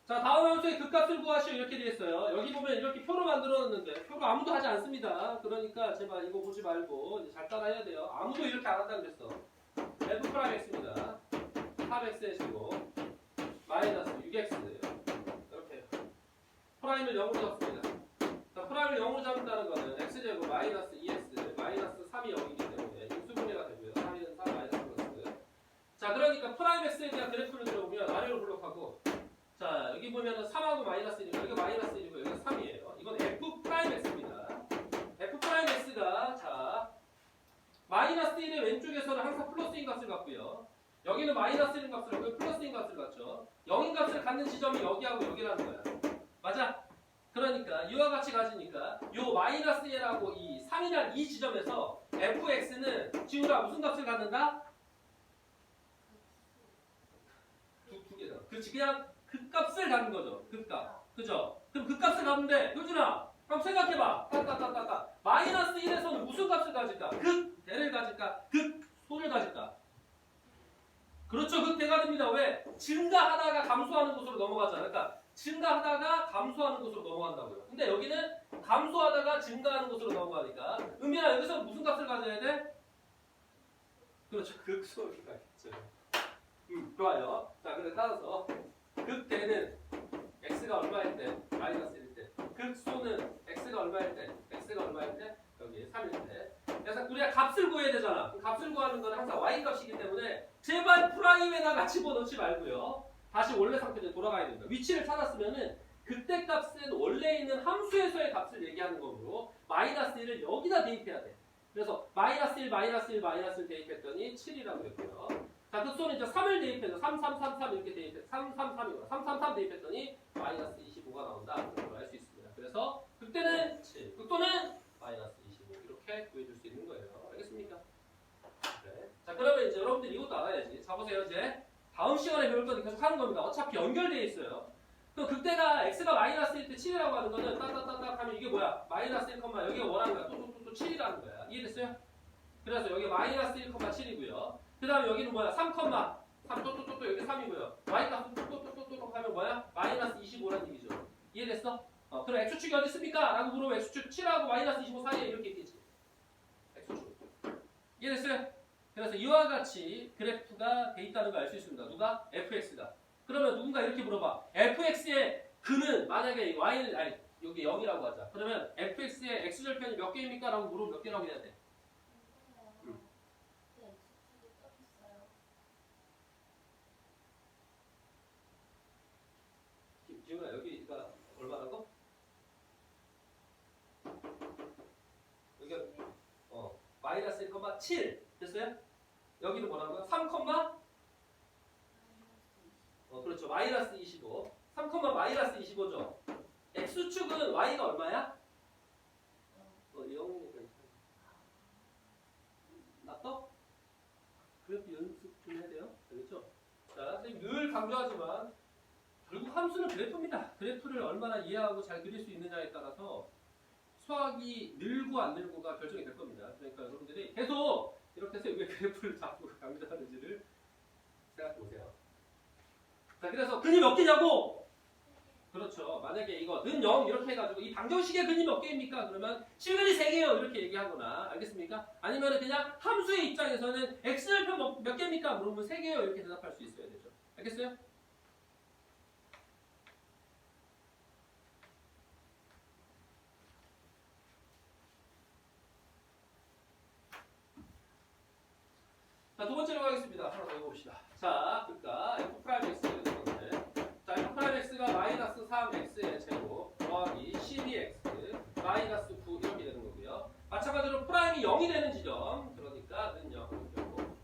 자 다음 함수의 극값을 구하시오 이렇게 되어 있어요. 여기 보면 이렇게 표로 만들어놨는데 표로 아무도 하지 않습니다. 그러니까 제발 이거 보지 말고 이제 잘 따라해야 돼요. 아무도 이렇게 안 한다 그랬어. f'x입니다. 4x이고 마이너스 6x 이렇게 프라임을 0으로 잡습니다. 자 프라임을 0으로 잡는다는 거는 x제곱 마이너스 2x 마이너스 3이 0이기 때문에 육수분해가 되고요. 3은 4 마이너스 플러스. 자 그러니까 프라임 x에 대한 그래프를 들어보면 아래로 블록하고 여기 보면은 3하고 마이너스 1이고 여기 마이너스 1이고 여기 3이에요. 이건 f 프라임 x입니다. f 프라임 x가 자 마이너스 1의 왼쪽에서는 항상 플러스인 값을 갖고요. 여기는 마이너스 1인 값을 갖고 플러스인 값을 갖죠. 0인 값을 갖는 지점이 여기하고 여기라는 거야. 맞아? 그러니까 이와 같이 가지니까 요 마이너스 1하고 이 3이라는 이 지점에서 fx는 지우라 무슨 값을 갖는다? 두 개잖아. 그렇지. 그냥 그 값을 갖는 거죠. 그 값. 그죠? 그럼 그 값을 갖는데 효준아 그럼 생각해봐. 따따따따따 마이너스 1에서는 무슨 값을 가질까? 극대를 가질까? 극소를 가질까? 그렇죠. 극대가 됩니다. 왜? 증가하다가 감소하는 곳으로 넘어가잖아. 그러니까 증가하다가 감소하는 곳으로 넘어간다고요. 근데 여기는 감소하다가 증가하는 곳으로 넘어가니까 은민아 여기서 무슨 값을 가져야 돼? 그렇죠. 극소를 가겠죠. 좋아요. 자, 그래 따라서 극대는 x가 얼마일 때? 마이너스 1일 때. 극소는 x가 얼마일 때? x가 얼마일 때? 여기 3일 때. 그래서 우리가 값을 구해야 되잖아. 값을 구하는 건 항상 y 값이기 때문에 제발 프라임에다가 집어넣지 말고요. 다시 원래 상태로 돌아가야 됩니다. 위치를 찾았으면은 그때 값은 원래 있는 함수에서의 값을 얘기하는 거므로 마이너스 1을 여기다 대입해야 돼. 그래서 마이너스 1, 마이너스 1, 마이너스 1 대입했더니 7이라고 했고요. 자, 극소는 이제 3을 대입해서 3, 3, 3, 3 이렇게 대입해 3, 3, 3이구나. 3, 3, 3 대입했더니 마이너스 25가 나온다. 그걸 알 수 있습니다. 그래서 극대는 7, 극도는 마이너스 25 이렇게 구해줄 수 있는 거예요. 알겠습니까? 네. 자, 그러면 이제 여러분들 이것도 알아야지. 자, 보세요. 이제 다음 시간에 배울 건 계속 하는 겁니다. 어차피 연결되어 있어요. 그럼 극대가 x가 마이너스 1 때 7이라고 하는 거는 따따따따 하면 이게 뭐야? 마이너스 1, 여기가 원하는 거야. 또 7이라는 거야. 이해됐어요? 그래서 여기 마이너스 1,7이고요. 그 다음에 여기는 뭐야? 3, 3 또 여기 3이고요. y 값은 또 하면 뭐야? 마이너스 25라는 얘기죠. 이해됐어? 그럼 x축이 어디 있습니까? 라고 물어보면 x축 7하고 마이너스 25 사이에 이렇게 있겠지. x축. 이해됐어요? 그래서 이와 같이 그래프가 돼 있다는 걸 알 수 있습니다. 누가? fx가. 그러면 누군가 이렇게 물어봐. fx의 근은 만약에 y는 아니 여기 0이라고 하자. 그러면 fx의 x절편이 몇 개입니까? 라고 물어보면 몇 개라고 해야 돼? 지훈아 여기가 얼마라고? 여기가 마이너스 1,7 됐어요? 여기는 뭐라고요? 3, 그렇죠. 마이너스 25 3, 마이너스 25죠. x축은 y가 얼마야? 0이니까 맞다? 그래프 연습 좀 해야 돼요. 알겠죠? 자, 선생님 늘 강조하지만 결국 함수는 그래프입니다. 그래프를 얼마나 이해하고 잘 그릴 수 있느냐에 따라서 수학이 늘고 안 늘고가 결정이 될 겁니다. 그러니까 여러분들이 계속 이렇게 해서 왜 그래프를 자꾸 강조하는지를 생각해 보세요. 자, 그래서 근이 몇 개냐고? 그렇죠. 만약에 이거 는 0 이렇게 해가지고 이 방정식의 근이 몇 개입니까? 그러면 실근이 3개예요. 이렇게 얘기하거나 알겠습니까? 아니면 그냥 함수의 입장에서는 x절편 몇 개입니까? 물어보면 3개예요. 이렇게 대답할 수 있어야 되죠. 알겠어요? 자, 두 번째로 가겠습니다. 하나 더 해봅시다. 자, 그러니까 f'(x) 되는데, 자, f'(x가 마이너스 3x의 제곱 더하기 12x 마이너스 9 이렇게 되는 거고요. 마찬가지로 프라임이 0이 되는 지점, 그러니까 는 0이고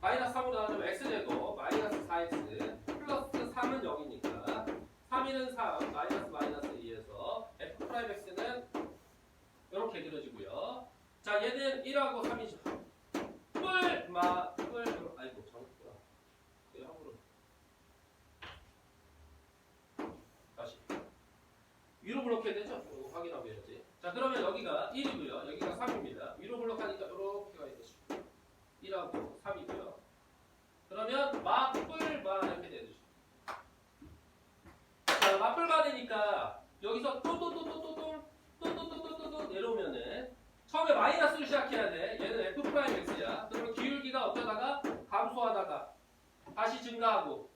마이너스 3으로 나누면 x제곱 마이너스 4x 플러스 3은 0이니까 3, 3 마이너스 2에서 f'(x는 이렇게 그려지고요. 자, 얘는 1하고 3이죠. 아이고 잘못했구나. 함으로 다시 위로 블록해야 되죠? 이거 확인하고 해야지. 자, 그러면 여기가 1이고요. 여기가 3입니다. 위로 블록하니까 이렇게 가 있겠죠. 1하고 3이고요. 그러면 마뿔마 이렇게 되죠. 자, 마뿔마 되니까 여기서 또 내려오면은 처음에 마이너스로 시작해야 돼. 얘는 f'(x야). 그러면 기울기가 어쩌다가 감소하다가 다시 증가하고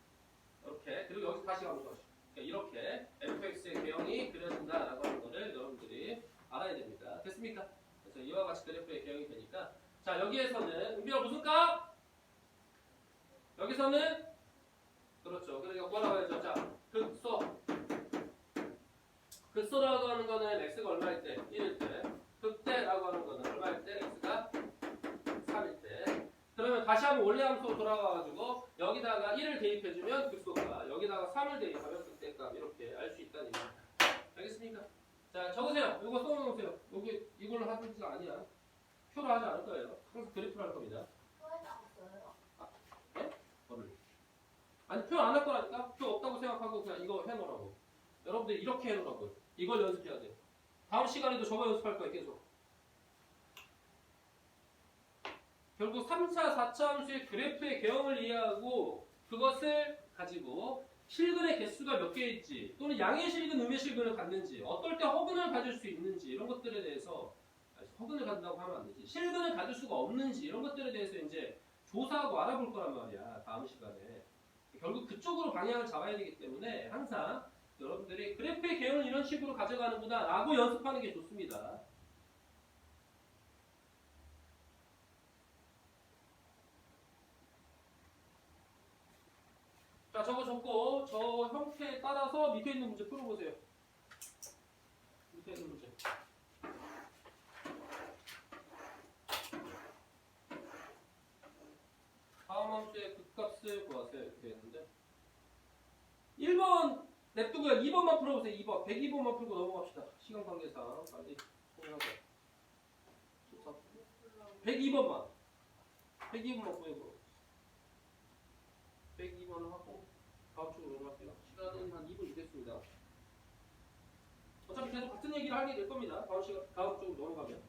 이렇게 그리고 여기서 다시 감소하죠. 그러니까 이렇게 fx의 개형이 그려진다라고 하는 거를 여러분들이 알아야 됩니다. 됐습니까? 그래서 이와 같이 그래프의 개형이 되니까 자, 여기에서는 은비가 무슨 값? 여기서는 그렇죠. 그러니까 뭐라고 해야죠? 자, 극소 극소라고 하는 거는 x가 얼마일 때? 1일 때. 극대라고 하는 거는 얼마일 때? x가 3일 때. 그러면 다시 한번 원래 함수로 돌아가가지고 여기다가 1을 대입해주면 극소가, 여기다가 3을 대입하면 극대값, 이렇게 알 수 있다는 얘기입니다. 알겠습니까? 자, 적으세요. 이거 써놓으세요. 여기 이걸로 하는 게 아니야. 표로 하지 않을 거예요. 항상 그래프로 할 겁니다. 표에다가 써요? 네? 뭐를? 아니, 표 안 할 거라니까? 표 없다고 생각하고 그냥 이거 해놓으라고. 여러분들 이렇게 해놓으라고. 이걸 연습해야 돼. 다음 시간에도 저거 연습할 거야, 계속. 결국 3차, 4차 함수의 그래프의 개형을 이해하고 그것을 가지고 실근의 개수가 몇 개일지 또는 양의 실근, 음의 실근을 갖는지 어떨 때 허근을 가질 수 있는지 이런 것들에 대해서 허근을 갖는다고 하면 안 되지. 실근을 가질 수가 없는지 이런 것들에 대해서 이제 조사하고 알아볼 거란 말이야. 다음 시간에. 결국 그쪽으로 방향을 잡아야 되기 때문에 항상 여러분들이 그래프의 개형을 이런 식으로 가져가는구나 라고 연습하는 게 좋습니다. 자, 저거 적고 저 형태에 따라서 밑에 있는 문제 풀어보세요. 밑에 있는 문제. 다음 함수의 극값을 구하세요. 이렇게 되는데 1번 냅두고요. 2번만 풀어보세요. 2번. 102번만 풀고 넘어갑시다. 시간 관계상 빨리 진행하자. 102번만. 102번만 구해보. 102번을 하고 다음 쪽으로 넘어갈게요. 시간은 한 2분 주겠습니다. 어차피 계속 같은 얘기를 하게 될 겁니다. 다음 쪽으로 넘어가면.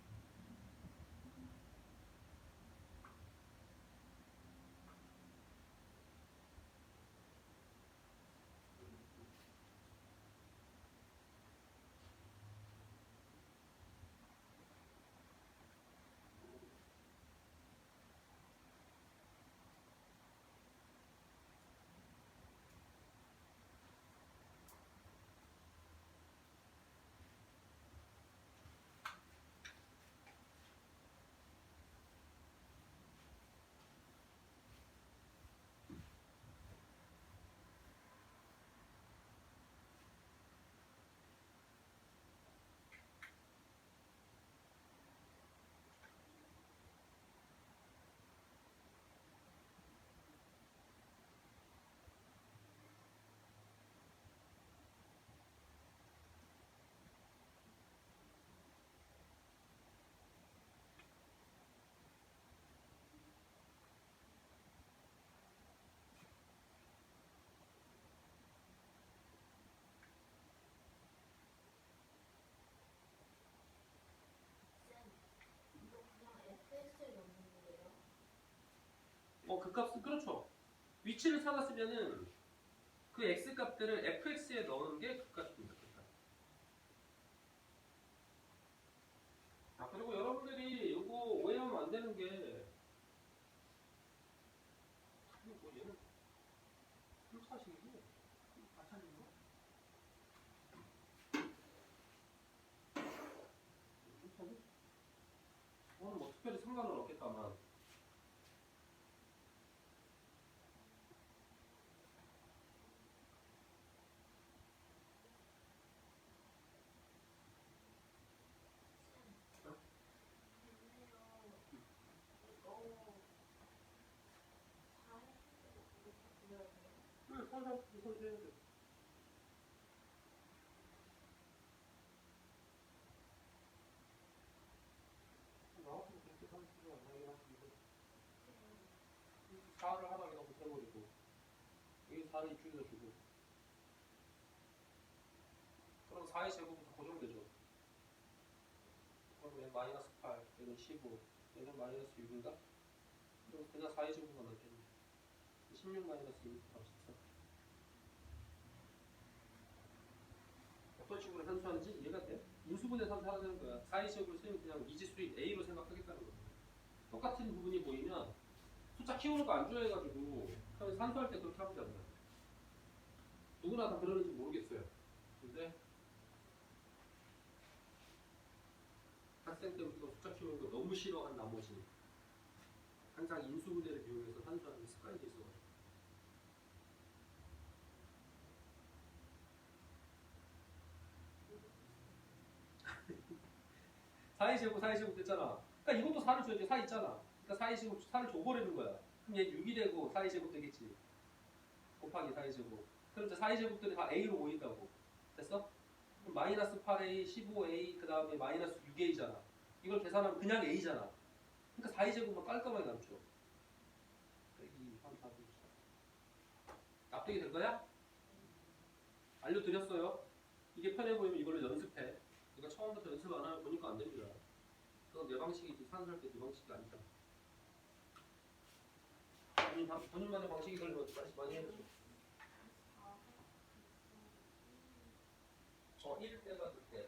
이거 그냥 fx에 넣는 거예요? 극값은 그렇죠. 위치를 찾았으면은 그 x 값들을 fx에 넣는 게 극값입니다. 극값. 아, 그리고 여러분들이 이거 오해하면 안 되는 게 뭐 얘는 3차식이고 4차식인가? 그거는 뭐 특별히 상관은 없겠다만 항상 우선 해야 돼. 나왔으면 그렇게 하는 필요가 안 나긴 하는데 4를 하나 여기다 붙여버리고 여기 4를 이쪽에다 주고 그럼 4의 제곱은 다 고정되죠. 그럼 얘는 마이너스 8, 얘는 15, 얘는 마이너스 6인가? 그럼 그냥 4의 제곱만 남겠네. 16 마이너스 2, 14. 어떤 식으로 산수하는지 이해가 돼? 인수분해 산수하는 거야. 4의 제곱을 쓰면 그냥 미지수인 A로 생각하겠다는 거야. 똑같은 부분이 보이면 숫자 키우는 거 안 좋아해가지고 그냥 산수할 때 그렇게 하면 된다. 누구나 다 그러는지 모르겠어요. 근데 학생 때부터 숫자 키우는 거 너무 싫어한 나머지 항상 인수분해를 이용해서 산수하는 습관이 돼 있어가지고 4의 제곱, 4의 제곱 됐잖아. 그러니까 이것도 4를 줘야지. 4 있잖아. 그러니까 4의 제곱, 4를 줘버리는 거야. 그럼 얘 6이 되고 4의 제곱 되겠지. 곱하기 4의 제곱. 그럼 이제 4의 제곱들이 다 A로 모인다고. 됐어? 그럼 마이너스 8A, 15A, 그 다음에 마이너스 6A잖아. 이걸 계산하면 그냥 A잖아. 그러니까 4의 제곱만 깔끔하게 남죠. 2, 3, 4, 5, 6. 납득이 될 거야? 알려드렸어요. 이게 편해 보이면 이걸로 연습해. 네가 처음부터 연습 안 하면 보니까 안 됩니다. 그건 내 방식이지 산수할 때 네 방식이 아니잖아. 본인만의 방식이 걸리면 많이 해보죠. 1 때가 그때.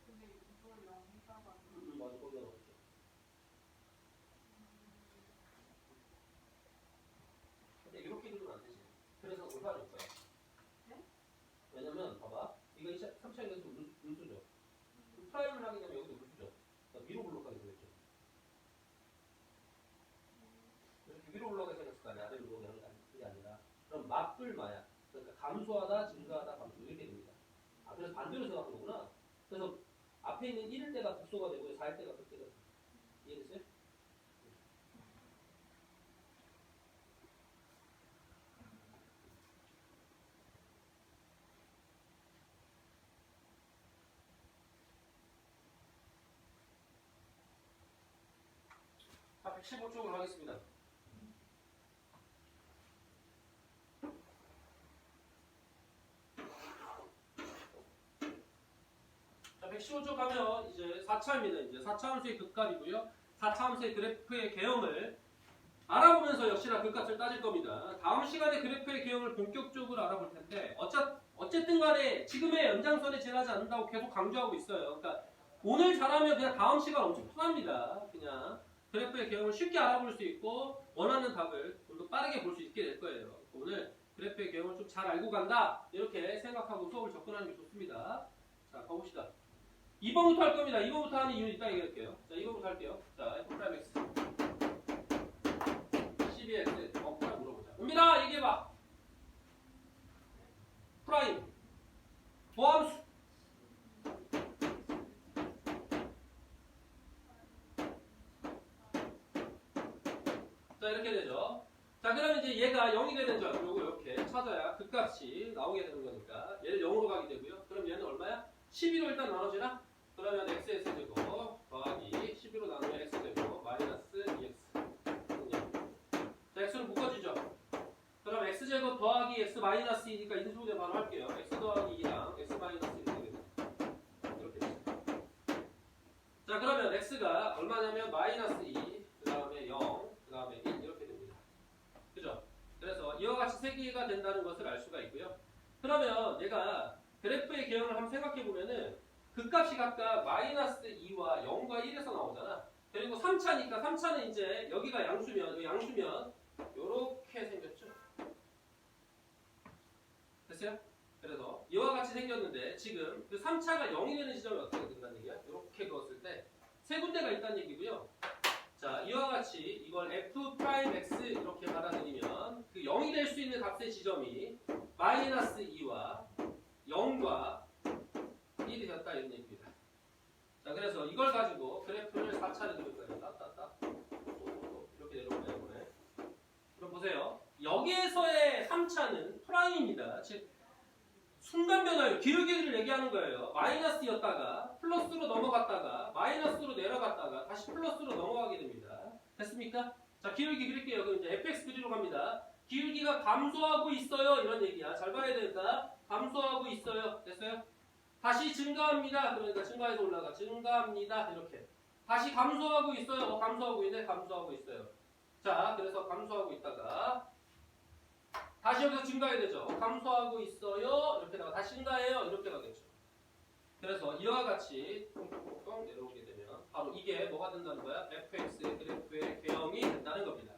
근데 이걸 0이다가 맞아, 거기다 넣었죠. 근데 이렇게 그리면 안 되지. 그래서 올라갈 거야. 네? 왜냐면 봐봐. 이거 3차에서 음수죠. 프라임을 하게 되면 여기도 음수죠. 그러니까 위로 블록하게 되겠죠. 그래서 위로 올라가게 생겼을 거 아니야. 아래로 올라가는 게 아니라. 그럼 맞불마야. 그러니까 감소하다, 증가하다, 감소 이렇게 됩니다. 아, 그래서 반대로 생각한 거구나. 그래서 앞에 있는 1일 때가 극소가 되고요. 4일 때가 극대가 돼요. 이해됐어요? 자, 115쪽으로 하겠습니다. 자, 115쪽 가면 이제 4차입니다. 이제 4차 함수의 극값이고요. 4차 함수의 그래프의 개형을 알아보면서 역시나 극값을 따질 겁니다. 다음 시간에 그래프의 개형을 본격적으로 알아볼 텐데 어쨌든 간에 지금의 연장선에 지나지 않는다고 계속 강조하고 있어요. 그러니까 오늘 잘하면 그냥 다음 시간 엄청 편합니다. 그냥 그래프의 개형을 쉽게 알아볼 수 있고 원하는 답을 좀 더 빠르게 볼 수 있게 될 거예요. 오늘 그래프의 개형을 좀 잘 알고 간다 이렇게 생각하고 수업을 접근하는 게 좋습니다. 자, 가봅시다. 2번부터 할 겁니다. 2번부터 하는 이유는 이따 얘기할게요. 자, 2번부터 할게요. 자, F'X 12X 프라임 물어보자. 은민아 얘기해봐. 프라임 도함수 자, 이렇게 되죠. 자, 그러면 이제 얘가 0이 되는 점 요거 이렇게 찾아야 극값이 나오게 되는 거니까 얘를 0으로 가게 되고요. 그럼 얘는 얼마야? 12로 일단 나눠지나? 그러면 xx 제곱 더하기 12로 나누면 x 제곱 마이너스 2x. 자, x는 묶어지죠. 그럼 x 제곱 더하기 x 마이너스 2니까 인수분해 바로 할게요. x 더하기 2랑 x 마이너스 1 이렇게 되죠. 자, 그러면 x가 얼마냐면 마이너스 2, 그 다음에 0, 그 다음에 1 이렇게 됩니다. 그죠? 그래서 이와 같이 세 개가 된다는 것을 알 수가 있고요. 그러면 얘가 그래프의 개형을 한번 생각해 보면은 극값이 각각 마이너스 2와 0과 1에서 나오잖아. 그리고 3차니까 3차는 이제 여기가 양수면 요렇게 생겼죠. 됐어요? 그래서 이와 같이 생겼는데 지금 그 3차가 0이 되는 지점이 어떻게 된다는 얘기야? 이렇게 그었을 때 세 군데가 있다는 얘기고요. 자, 이와 같이 이걸 F'X 이렇게 받아들이면 그 0이 될 수 있는 값의 지점이 마이너스 2와 0과 1이 되었다 이런 얘기입니다. 자, 그래서 이걸 가지고 그래프를 4차례 그릴까요? 따따따 이렇게 내려오네요. 이번에. 그럼 보세요. 여기에서의 3차는 프라임입니다. 즉 순간 변화율, 기울기를 얘기하는 거예요. 마이너스였다가 플러스로 넘어갔다가 마이너스로 내려갔다가 다시 플러스로 넘어가게 됩니다. 됐습니까? 자, 기울기 그릴게요. 그럼 이제 fx 그리러 갑니다. 기울기가 감소하고 있어요. 이런 얘기야. 잘 봐야 된다. 감소하고 있어요. 됐어요? 다시 증가합니다. 그러니까 증가해서 올라가. 증가합니다. 이렇게. 다시 감소하고 있어요. 감소하고 있네. 감소하고 있어요. 자, 그래서 감소하고 있다가 다시 여기서 증가해야 되죠. 감소하고 있어요. 이렇게다가 다시 증가해요. 이렇게 가겠죠. 그래서 이와 같이 똥똥 내려오게 되면 바로 이게 뭐가 된다는 거야? fx 그래프의 개형이 된다는 겁니다.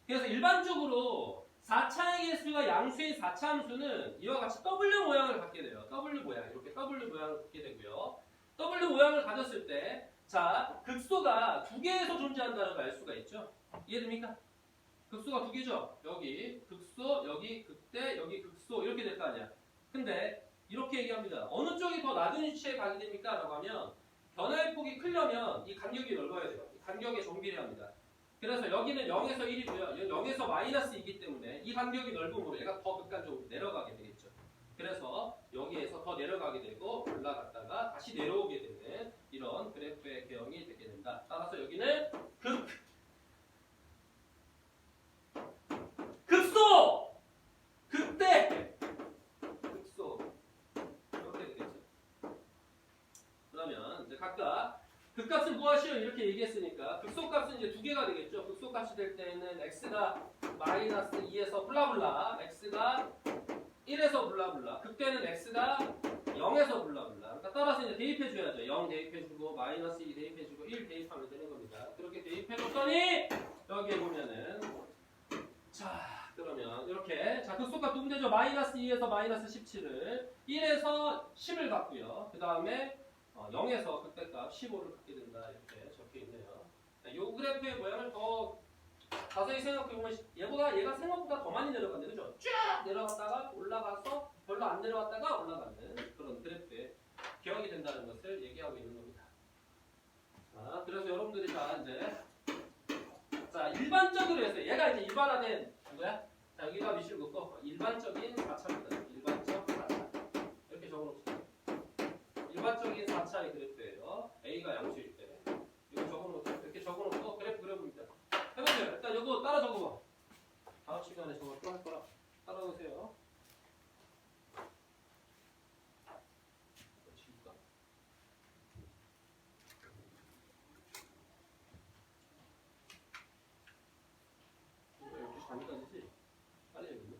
그래서 일반적으로 4차의 개수가 양수인 4차 함수는 이와 같이 W 모양을 갖게 돼요. W 모양. 이렇게 W 모양을 갖게 되고요. W 모양을 가졌을 때 자, 극소가 두 개에서 존재한다는 걸 알 수가 있죠. 이해됩니까? 극소가 두 개죠. 여기 극소, 여기 극대, 여기 극소 이렇게 될 거 아니야. 근데 이렇게 얘기합니다. 어느 쪽이 더 낮은 위치에 가게 됩니까? 라고 하면 변화의 폭이 크려면 이 간격이 넓어야 돼요. 이 간격에 정비례합니다. 그래서 여기는 0에서 1이고요. 0에서 마이너스 2이기 때문에 이 간격이 넓음으로 얘가 더 극단적으로 내려가게 되겠죠. 그래서 여기에서 더 내려가게 되고 올라갔다가 다시 내려오게 되는 이런 그래프의 개형이 되게 된다. 따라서 여기는 극소! 극대! 극소. 이렇게 되겠죠. 그러면 이제 각각 극값은 무엇이요? 이렇게 얘기했으니까 극소값은 이제 두 개가 되겠죠. 극소값이 될 때는 x가 마이너스 2에서 블라블라, x가 1에서 블라블라, 극대는 x가 0에서 블라블라. 그러니까 따라서 이제 대입해줘야죠. 0 대입해주고 마이너스 2 대입해주고 1 대입하면 되는 겁니다. 그렇게 대입해줬더니 여기에 보면은 자 그러면 이렇게 자 극소값 누면 되죠. 마이너스 2에서 마이너스 17을 1에서 10을 갖고요. 그 다음에 0에서 극대값 15를 갖게 된다. 이렇게 적혀 있네요. 이 그래프의 모양을 더 자세히 생각해보면 얘가 생각보다 더 많이 내려간대. 그죠? 쫙 내려갔다가 올라가서 별로 안 내려갔다가 올라가는 그런 그래프의 기억이 된다는 것을 얘기하고 있는 겁니다. 자, 그래서 여러분들이 자 일반적으로 해서 얘가 이제 일반화된 뭐야? 자 여기가 미실 긋고 일반적인 4차입니다. 일반적 4차 이렇게 적어놓습니다. 일반적인 4차의 그래프예요. A가 양수일 때 이거 적어놓고 이렇게 적어놓고 그래프 그려봅니다. 해보세요. 일단 이거 따라 적어봐. 다음 시간에 저거 또 할 거라 따라오세요. 지울까? 이거 12시 반까지지? 빨리 해야겠네.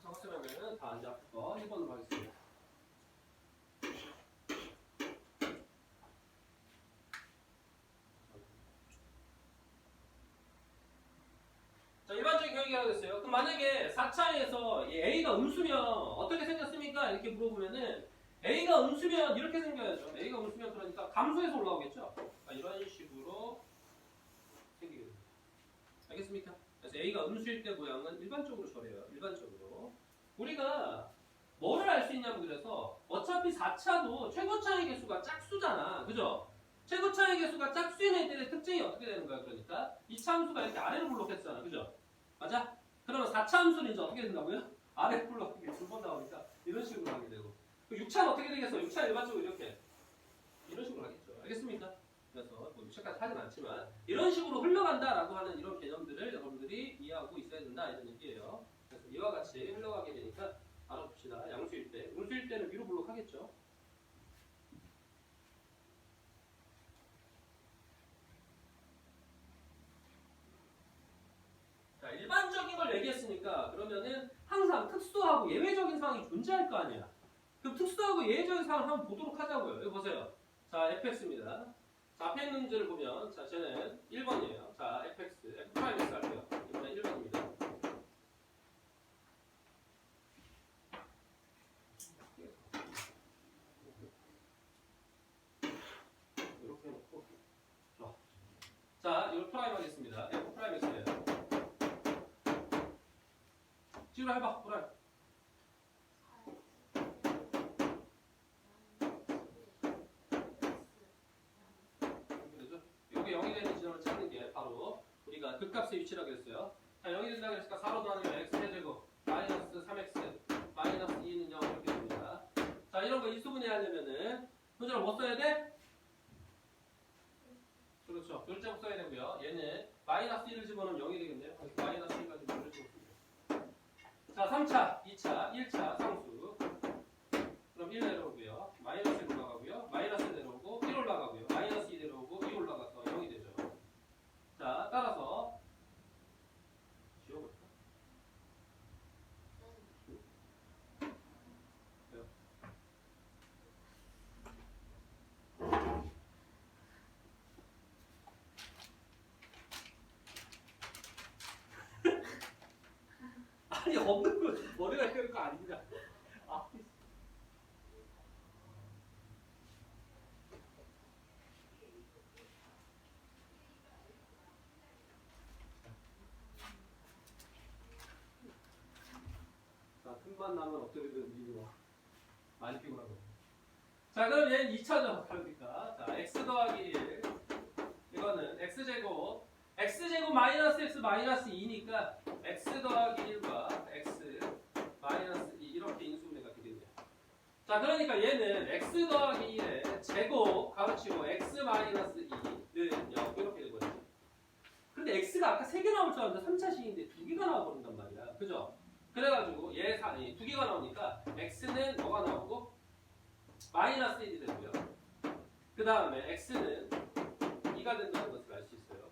적었으면은 다 이제 앞에 거 1번으로 가겠습니다. 자, 일반적인 경우가 하겠어요. 그럼 만약에 4차에서 A가 음수면 어떻게 생겼습니까? 이렇게 물어보면은 A가 음수면 이렇게 생겨야죠. A가 음수면 그러니까 감소해서 올라오겠죠. 이런 식으로 생기게 됩니다. 알겠습니까? 그래서 A가 음수일 때 모양은 일반적으로 저래요. 일반적으로. 우리가 뭐를 알 수 있냐면 그래서 어차피 4차도 최고차의 개수가 짝수잖아. 그죠? 최고차의 개수가 짝수인 애들의 특징이 어떻게 되는 거야? 그러니까 2차 함수가 이렇게 아래로 블록했잖아. 그죠? 맞아? 그러면 4차 함수는 이제 어떻게 된다고요? 아래로 블록하게 두 번 나오니까 이런 식으로 하게 되고 6차는 어떻게 되겠어? 6차 일반적으로 이렇게 이런 식으로 하겠죠. 알겠습니까? 그래서 뭐 6차까지 하진 않지만 이런 식으로 흘러간다라고 하는 이런 개념들을 여러분들이 이해하고 있어야 된다 이런 얘기예요. 그래서 이와 같이 흘러가게 되니까 알아봅시다. 양수일 때, 음수일 때는 위로 블록하겠죠. 자, 일반적인 걸 얘기했으니까 그러면은 항상 특수하고 예외적인 상황이 존재할 거 아니야. 그럼 특수하고 예외적인 상황을 한번 보도록 하자고요. 여기 보세요. 자, fx입니다. 자, 앞에 있는 문제를 보면 자, 쟤는 1번이에요. 자, fx, f'x 할게요. 이번에 1번입니다. 이렇게 해놓고 프라임 하겠습니다. f 프라임 x예요. 지금 해봐. 프라임. 이렇게 되죠? 이게 0이 되는 지점을 찾는 게 바로 우리가 극값의 위치라고 했어요. 자, 0이 된다고 했으니까 4로 나누면 x제곱 마이너스 3x 마이너스 2는 0 이렇게 됩니다. 자, 이런 거 일수분해 하려면은 표준을 뭐 써야 돼? 그렇죠. 별제곱 써야 되고요. 얘는 마이너스 1을 집어넣으면 0이 되겠네요. 마이너스 1까지 별제곱 씁니다. 자, 3차, 2차, 1차 상수. 그럼 1 내려오고요. 마이너스 1 올라가고요. 마이너스 1 내려오고 1 올라가고요. 마이너스 2 내려오고 2 올라가서 0이 되죠. 자, 따라서 지워볼까? 왜요? 아니, 없는 거 머리가 이럴 거 아닙니다. 아, 자, 틈만 나면 어떻게든 미루어. 많이 피곤하고. 자, 그럼 얘는 2차죠. 그러니까. 자, x 더하기 1. 이거는 x제곱. x제곱 마이너스 x 마이너스 2니까 x 더하기 1과 x 마이너스 2 이렇게 인수분해가 되겠네요. 자, 그러니까 얘는 x 더하기 1의 제곱 가로치고 x 마이너스 2는 0 이렇게 되거든요. 근데 x가 아까 3개 나올 줄 알았는데 3차식인데 2개가 나와버린단 말이야. 그죠? 그래가지고 얘 2개가 나오니까 x는 뭐가 나오고 마이너스 1이 되고요. 그 다음에 x는 2가 된다는 것을 알 수 있어요.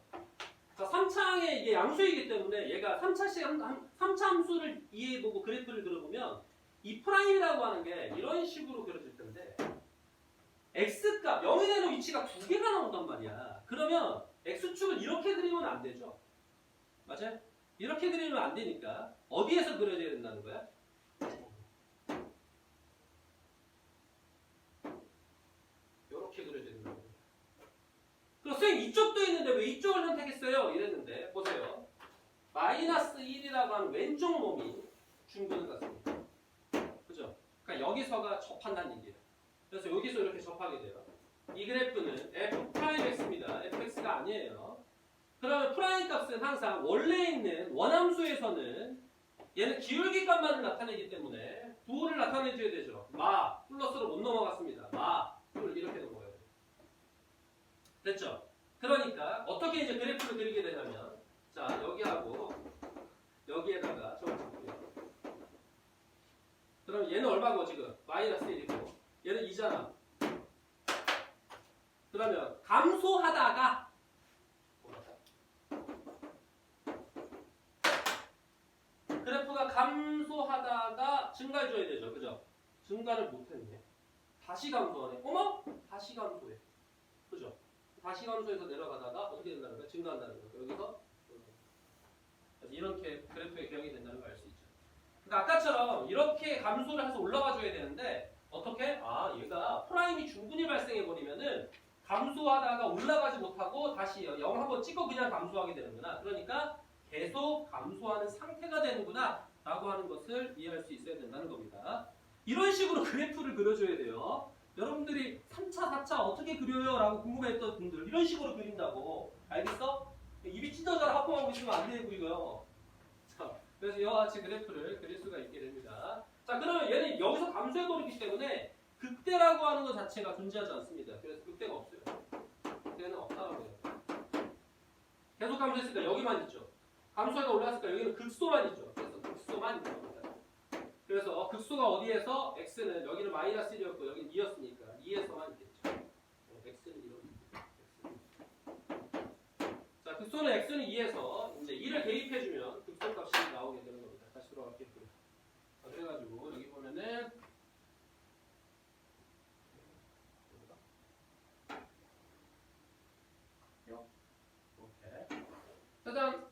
자, 3차항에 이게 양수이기 때문에 얘가 3차 함수를 이해해보고 그래프를 그려보면 이 프라임이라고 하는 게 이런 식으로 그려질 텐데 x값 0이 되는 위치가 2개가 나온단 말이야. 그러면 x축을 이렇게 그리면 안 되죠. 맞아요? 이렇게 그리면 안 되니까 어디에서 그려져야 된다는 거야? 이렇게 그려져야 된다는 거야. 그럼 선생님 이쪽도 있는데 왜 이쪽을 선택했어요? 이랬는데 보세요. 마이너스 1이라고 하는 왼쪽 놈이 중근을 갖습니다. 그죠? 그러니까 여기서가 접한다는 얘기예요. 그래서 여기서 이렇게 접하게 돼요. 이 그래프는 f'x입니다. fx가 아니에요. 그러면 프라임 값은 항상 원래 있는 원함수에서는 얘는 기울기 값만을 나타내기 때문에 부호를 나타내줘야 되죠. 마 플러스로 못 넘어갔습니다. 마 이렇게 넘어가요. 됐죠? 그러니까 어떻게 이제 그래프를 그리게 되냐면 자, 여기하고 여기에다가 저걸 잡고요. 그럼 얘는 얼마고 지금? 마이너스 1이고 얘는 2잖아. 그러면 감소하다가 그래프가 감소하다가 증가해줘야 되죠. 그죠? 증가를 못했네. 다시 감소하네. 어머? 다시 감소해. 그죠? 다시 감소해서 내려가다가 어떻게 된다는 거야? 증가한다는 거야. 여기서 그래서 이렇게 그래프의 개형이 된다는 걸 알 수 있죠. 그러니까 아까처럼 이렇게 감소를 해서 올라가 줘야 되는데 어떻게? 아, 얘가 프라임이 충분히 발생해 버리면은 감소하다가 올라가지 못하고 다시 0 한번 찍고 그냥 감소하게 되는구나. 그러니까 계속 감소하는 상태가 되는구나 라고 하는 것을 이해할 수 있어야 된다는 겁니다. 이런 식으로 그래프를 그려줘야 돼요. 여러분들이 3차, 4차 어떻게 그려요? 라고 궁금해했던 분들 이런 식으로 그린다고. 알겠어? 입이 찢어져라 하품하고 있으면 안 되고요. 자, 그래서 이와 같이 그래프를 그릴 수가 있게 됩니다. 자, 그러면 얘는 여기서 감소해버리기 때문에 극대라고 하는 것 자체가 존재하지 않습니다. 그래서 극대가 없어요. 극대는 없다라고 해요. 계속 감소했으니까 여기만 있죠. 감소해가 올라갔으니까 여기는 극소만 있죠. 그래서 극소만 있는 겁니다. 그래서 극소가 어디에서? x는 여기는 마이너스 1이었고 여기는 2였으니까 2에서만 있겠죠. x는 이런 자, 극소는 x는 2에서 이제 2를 대입해주면 극소값이 나오게 되는 겁니다. 다시 돌아갈게요. 그래가지고 여기 보면은 짜잔!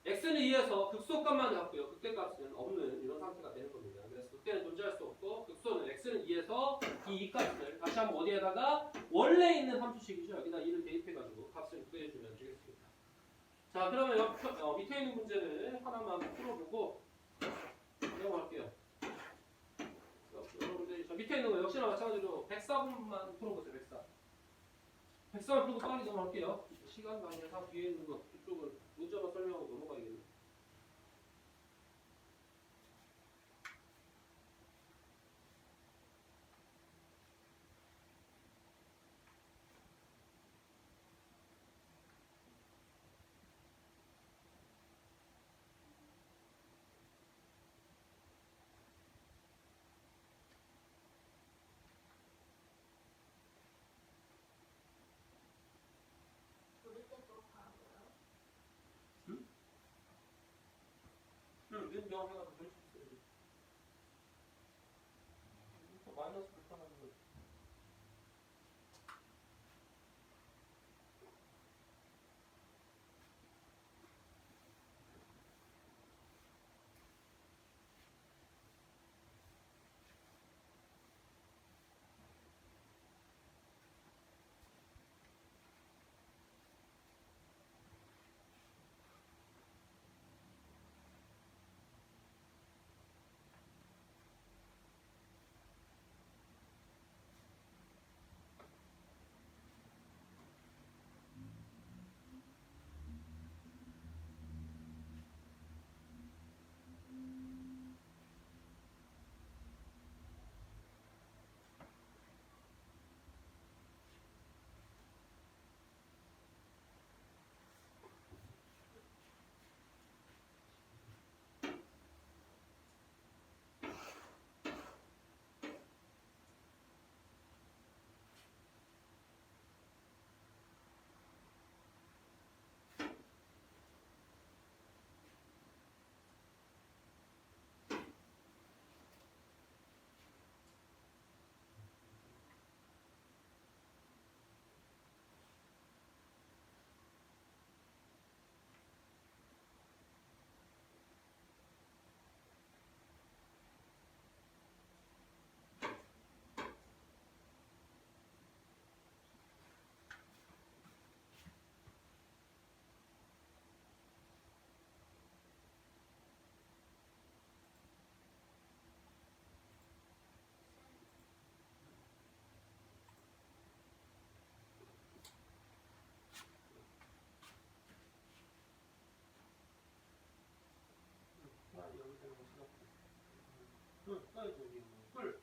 x는 2에서 극소값만 잡고요. 극대값은 없는 이런 상태가 되는 겁니다. 그래서 극대는 존재할 수 없고 극소는 x는 2에서 이 2값을 다시 한번 어디에다가 원래 있는 함수식이죠. 여기다 2를 대입해가지고 값을 구해주면 되겠습니다. 자, 그러면 밑에 있는 문제를 하나만 풀어보고 넘어갈게요. 여러분들 저 밑에 있는 거 역시나 마찬가지로 104번만 풀어보세요. 104. 104번 풀고 빨리 넘어갈게요. 시간 관계상 뒤에 있는 거 이쪽을 문제만 설명하고 넘어가야겠네. 부를 때 졸업하라고요? 민병 해가지고 볼수 있어요. 마이너스 불편한 거. 써야죠. 여기 뿔.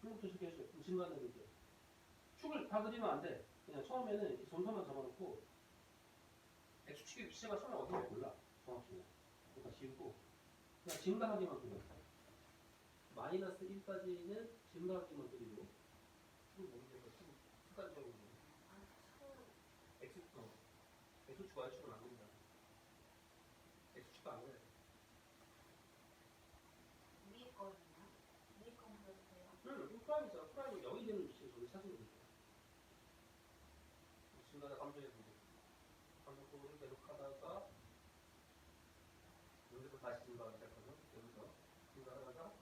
뿔부터 시켜야죠. 증가하는 거죠. 축을 다 그리면 안 돼. 그냥 처음에는 이렇게 점선만 잡아놓고 X축의 위치가 처음에 어딘지 몰라. 정확히는. 그거 다 지우고 그냥 증가하기만 그려. 마이너스 1까지는 증가하기만 그리고 축을 모르겠어. 습관적으로. 아, 서울 X축, Y축은 안 그린다. X축도 안 그래. 위에 거는요? 위에 거 그려도 돼요? 프라임이잖아. 프라임은 0이 되는 위치에서 우리 찾으면 되죠. 증가가 감정해보고 감정법을 계속 하다가 여기서 다시 증가하기 시작하죠. 여기서 증가하다가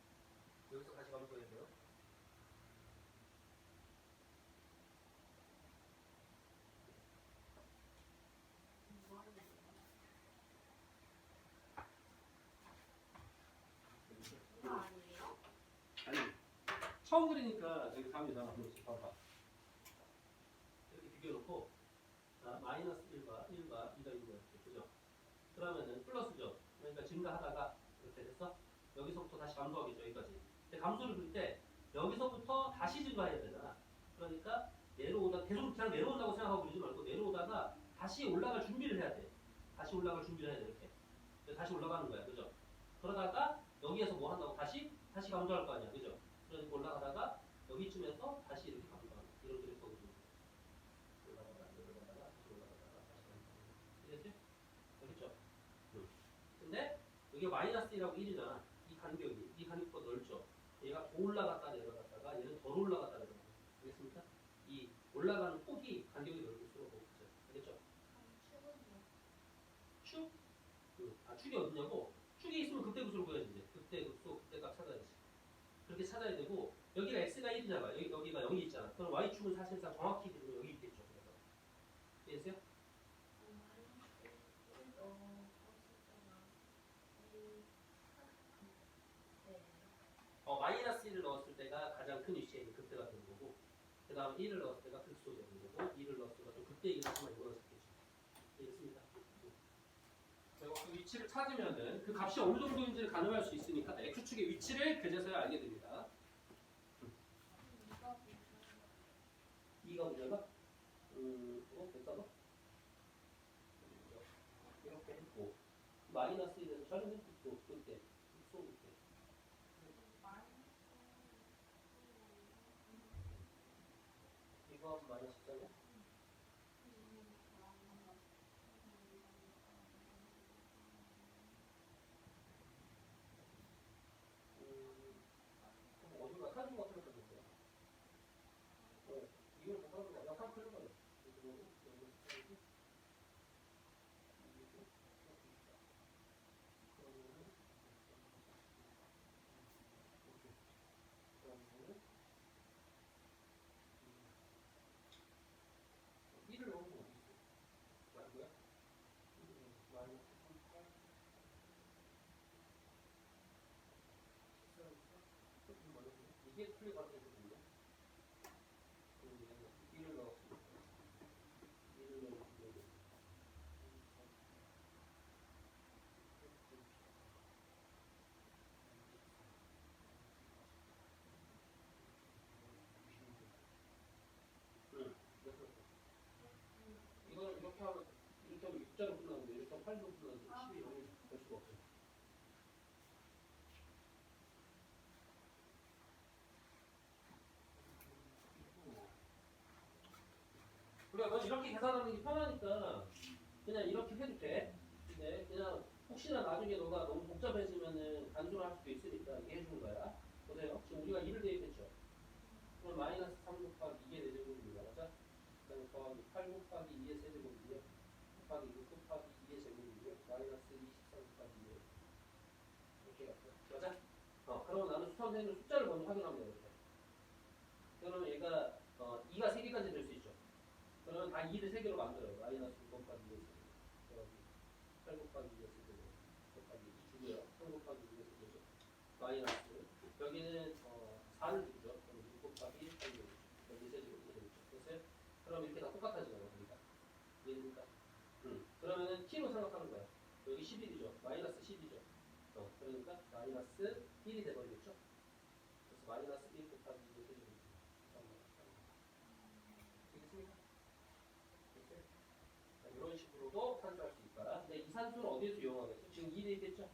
여기서 다시 감정해야 돼요. 뭐 하는 거예요? 이거 아니에요? 아니 처음 그리니까 여기 감이 잘 안 보이지. 봐봐. 이렇게 비교해놓고 마이너스 1과 2가 있는 거였죠. 그죠? 그러면은 플러스죠. 그러니까 증가하다가 이렇게 됐어? 여기서부터 다시 감소하겠죠. 여기까지. 근데 감소를 그릴 때 여기서부터 다시 증가해야 되잖아. 그러니까 내려오다 계속 그냥 내려온다고 생각하고 그러지 말고 내려오다가 다시 올라갈 준비를 해야 돼. 다시 올라갈 준비를 해야 돼. 이렇게. 다시 올라가는 거야. 그죠? 그러다가 여기에서 뭐 한다고 다시 감소할 거 아니야. 그죠? 그러니까 올라가다가 여기쯤에서 다시 이렇게 감소하는 이런 그래프거든요. 올라가다가 다시 올라가다가 다시 감소하는. 이해됐지? 알겠죠? 근데 여기 마이너스 1하고 1이잖아. 이 간격보다 넓죠. 얘가 더 올라갔다 내려갔다가 얘는 덜 올라갔다 내려갔다. 알겠습니까? 이 올라가는 폭이 간격이 넓을수록 높죠. 알겠죠? 출근이요? 축? 축이 어디냐고? 축이 있으면 그때 굿으로 보여야지. 이제. 그때 굿수, 그때 값 찾아야지. 그렇게 찾아야 되고 여기가 x가 1이잖아. 여기가 0이 있잖아. 그럼 y축은 사실상 정확히 때가 가장 큰 위치에 있는 극대가 되는 거고, 그 다음 1을 넣었을 때가 극소 되는 거고, 2를 넣었을 때가 좀 극대이긴 하지만 이거는 잡겠죠. 이해됐습니다. 그리고 그 위치를 찾으면은 그 값이 어느 정도인지를 가늠할 수 있으니까 x축의 위치를 그제서야 알게 됩니다. 2가 문제가? 됐다가? 이렇게 했고, 마이너스 1에서 촬영했고, 그때, 극소 그때. 이거 마이너스 4냐? 그럼 어디가 사진 같은 거 썼는데? 이걸 못 하는 거야. 약간 풀는 거야. 이를 넣는 거 어디 있어? 말고요? 마이너스 3, 이게 풀리가 되거든요. 그러면 1을 넣었습니다. 1을 넣으면 이거는 이렇게 하면 6자로 끝나는데 1.8로 끝나는데 12 0이 될 수가 없어요. 그래, 넌 이렇게 계산하는 게 편하니까 그냥 이렇게 해도 돼. 근데 그냥 혹시나 나중에 너가 너무 복잡해지면은 단순화 할 수도 있으니까 이게 해주는 거야. 보세요. 지금 우리가 2를 대입했죠. 그럼 마이너스 3 곱하기 2의 대제곱입니다. 맞아? 그다음에 더하기 8 곱하기 2의 세제곱이고요. 곱하기 6 곱하기 2의 제곱이고요. 마이너스 23 곱하기 2의 이렇게 갔어요. 맞아? 그러면 나는 수선생님 숫자를 먼저 확인하면 되거든. 그러면 얘가 2가 3개까지 될 수 있죠. 그러면 다 2를 3개로 만들어요. 마이너스 6 곱하기 2의 세제곱. 8 곱하기 2의 세제곱. 곱하기 2 주고요. 3 곱하기 2의 세제곱. 마이너스. 여기는 4를 주죠. 그럼 6 곱하기 8이 되죠. 여기 세제곱이 되죠. 그래서 그럼 이렇게 다 똑같아지잖아요. 그러니까. 이해됩니까? 그러면은 t로 생각하는 거야. 여기 11이죠. 마이너스 10이죠. 그러니까 마이너스 1이 돼버리겠죠. 그래서 마이너스 1 곱하기 2의 세제곱이 되겠습니까? 이런 식으로도 산수할 수 있다. 근데 이 산수는 어디에서 이용하겠어? 지금 2 대입했죠?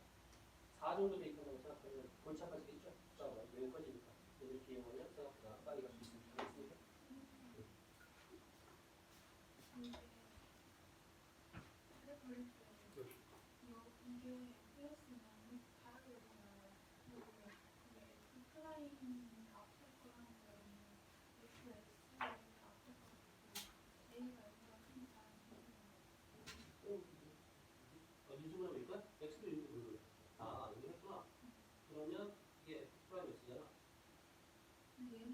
4 정도 대입한다고 생각하면 골치 아파지겠죠? 숫자가 매우 커지니까. 이렇게 이용하면 생각보다 빨리 갈 수 있습니다. 알겠습니까? 이게 플러스면 다르게 되나요? 이게 플라인 앞에 거랑 다르면 FX의 앞에 거고 A가 A가 큰 다른 민수문이니까 x도 있는 거 모르겠어. 여기 했구나. 그러면 이게 x 프라임 x잖아. 근데 얘는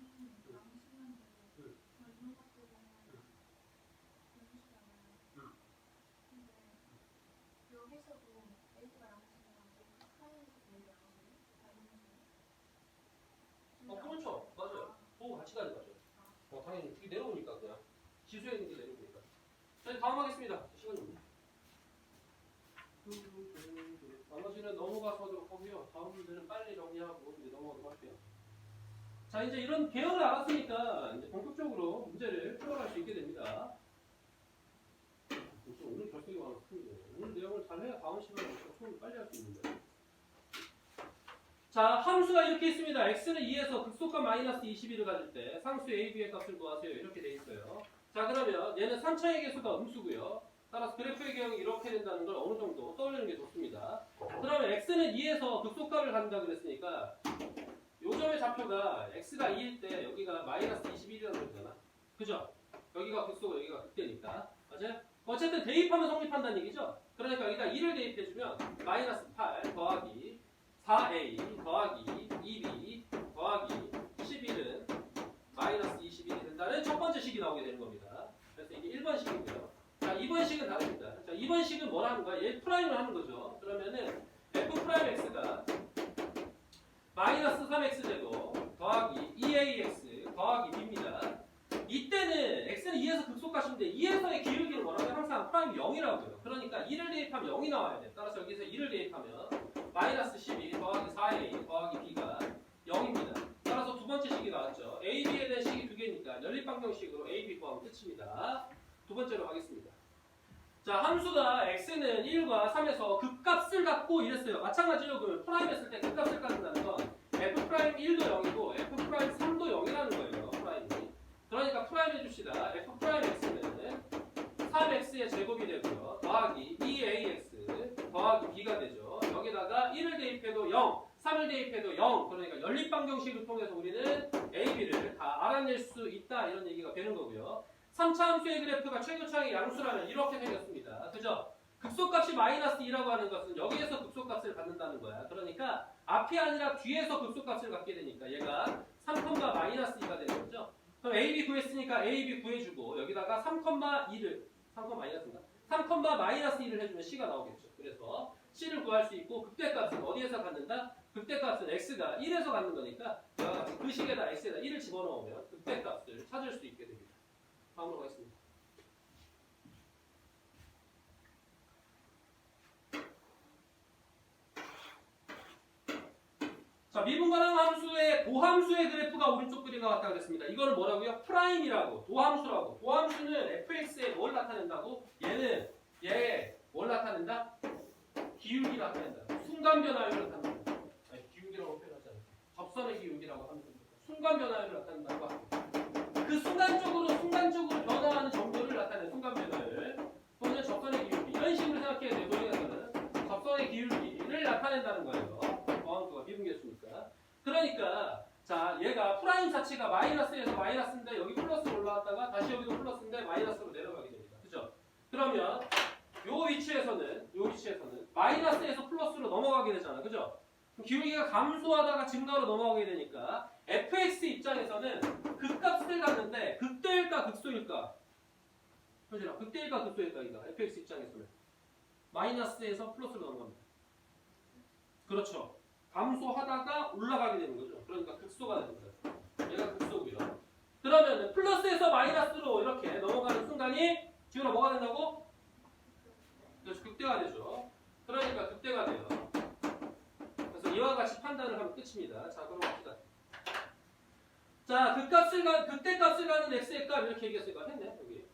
양수만 되고 얼마 갖고 보면 양수잖아요. 근데 여기서도 A가 양수랑 A가 플라인에서도 A가 양수예요? 다른 그렇죠. 맞아요. 또 같이 가는 거죠. 당연히 이게 내려오니까 그냥 지수에 있는 게 내려오니까. 자, 다음 하겠습니다. 시간이 없네. 나머지는 넘어가서 하도록 하고요. 다음 문제는 빨리 정리하고 이제 넘어가도록 할게요. 자, 이제 이런 개요를 알았으니까 이제 본격적으로 문제를 풀어갈 수 있게 됩니다. 오늘 결석이 많아서 큰일이에요. 오늘 내용을 잘해야 다음 시간에 수업을 빨리 할 수 있는데. 자, 함수가 이렇게 있습니다. x는 2에서 극소값 마이너스 21을 가질 때 상수 a, b의 값을 구하세요. 이렇게 돼 있어요. 자, 그러면 얘는 3차의 개수가 음수고요. 따라서 그래프의 개형이 이렇게 된다는 걸 어느 정도 떠올리는 게 좋습니다. 그러면 x는 2에서 극소값을 갖는다 그랬으니까 요점의 좌표가 x가 2일 때 여기가 마이너스 21이라는 거잖아. 그죠? 여기가 극소고 여기가 극대니까. 맞아요? 어쨌든 대입하면 성립한다는 얘기죠? 그러니까 여기다 2를 대입해주면 마이너스 8 더하기 4a 더하기 2b 더하기 11은 마이너스 21이 된다는 첫 번째 식이 나오게 되는 겁니다. 그래서 이게 1번 식이고요. 자, 2번 식은 다릅니다. 자, 2번 식은 뭐라 하는 거야? 얘 프라임을 하는 거죠. 그러면은 f 프라임 x가 마이너스 3x 제곱 더하기 2ax 더하기 b입니다. 이때는 x는 2에서 극소값인데 2에서의 기울기는 뭐라고 해요? 항상 프라임 0이라고요. 그러니까 2를 대입하면 0이 나와야 돼. 따라서 여기서 2를 대입하면 마이너스 12 더하기 4a 더하기 b가 0입니다. 따라서 두 번째 식이 나왔죠. a, b에 대한 식이 두 개니까 연립방정식으로 a, b 구하면 끝입니다. 두 번째로 가겠습니다. 자, 함수가 x는 1과 3에서 극값을 갖고 이랬어요. 마찬가지로 그 프라임 했을 때 극값을 갖는다는 건 f'1도 0이고 f'3도 0이라는 거예요. 프라임이. 그러니까 프라임 해줍시다. f'(x는 3x의 제곱이 되고요. 더하기 2ax 더하기 b가 되죠. 여기다가 1을 대입해도 0, 3을 대입해도 0. 그러니까 연립방정식을 통해서 우리는 a, b를 다 알아낼 수 있다. 이런 얘기가 되는 거고요. 3차 함수의 그래프가 최고차의 양수라면 이렇게 생겼습니다. 그죠? 극소값이 마이너스 2라고 하는 것은 여기에서 극소값을 갖는다는 거야. 그러니까 앞이 아니라 뒤에서 극소값을 갖게 되니까 얘가 3, 마이너스 2가 되는 거죠. 그럼 a, b 구했으니까 a, b 구해주고 여기다가 3,2를 3, 마이너스인가? 3, 마이너스 2를 해주면 c가 나오겠죠. 그래서 c를 구할 수 있고 극대값은 어디에서 갖는다? 극대값은 x가 1에서 갖는 거니까 이와 같이 그 식에다 x에다 1을 집어넣으면 극대값을 찾을 수 있게 됩니다. 다음으로 가겠습니다. 자, 미분가능 함수의 도함수의 그래프가 오른쪽 그림과 같다 그랬습니다. 이거는 뭐라고요? 프라임이라고, 도함수라고. 도함수는 fx에 뭘 나타낸다고? 얘는 얘에 뭘 나타낸다? 기울기 나타낸다. 순간 변화율을 나타낸다. 아니, 기울기라고 표현하지 않아요. 접선의 기울기라고 하면 됩니다. 순간 변화율을 나타낸다고 합니다. 그 순간적으로 변화하는 정도를 나타내는 순간 변화율 또는 접선의 기울기 이런 식으로 생각해야 돼요. 도형에서는 접선의 기울기를 나타낸다는 거예요. 도함수가 미분계수니까. 그러니까 자 얘가 프라임 자체가 마이너스에서 마이너스인데 여기 플러스로 올라왔다가 다시 여기도 플러스인데 마이너스로 내려가게 됩니다. 그죠? 그러면 요 위치에서는 마이너스에서 플러스로 넘어가게 되잖아. 그죠? 기울기가 감소하다가 증가로 넘어가게 되니까 fx 입장에서는 극값을 갖는데 극대일까 극소일까? 현진아, 극대일까 극소일까? 이거 fx 입장에서는 마이너스에서 플러스로 넘어갑니다. 그렇죠. 감소하다가 올라가게 되는 거죠. 그러니까 극소가 되는 거예요. 얘가 극소고요. 그러면 플러스에서 마이너스로 이렇게 넘어가는 순간이 지금 뭐가 된다고? 그래서 극대가 되죠. 그러니까 극대가 돼요. 그래서 이와 같이 판단을 하면 끝입니다. 자, 그럼 갑시다. 자, 극대값을 가는 x의 값 이렇게 얘기했으니까 했네. 여기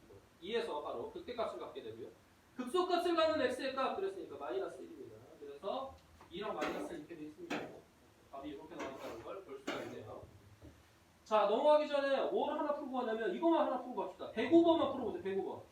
2에서 바로 극대값을 갖게 되고요. 극소값을 가는 x의 값 그랬으니까 마이너스 1입니다. 그래서 2랑 마이너스 이렇게 돼 있습니다. 답이 이렇게 나왔다는 걸 볼 수가 있네요. 자, 넘어가기 전에 뭐를 하나 풀고 가냐면 이것만 하나 풀고 갑시다. 105번만 풀어보세요. 105번.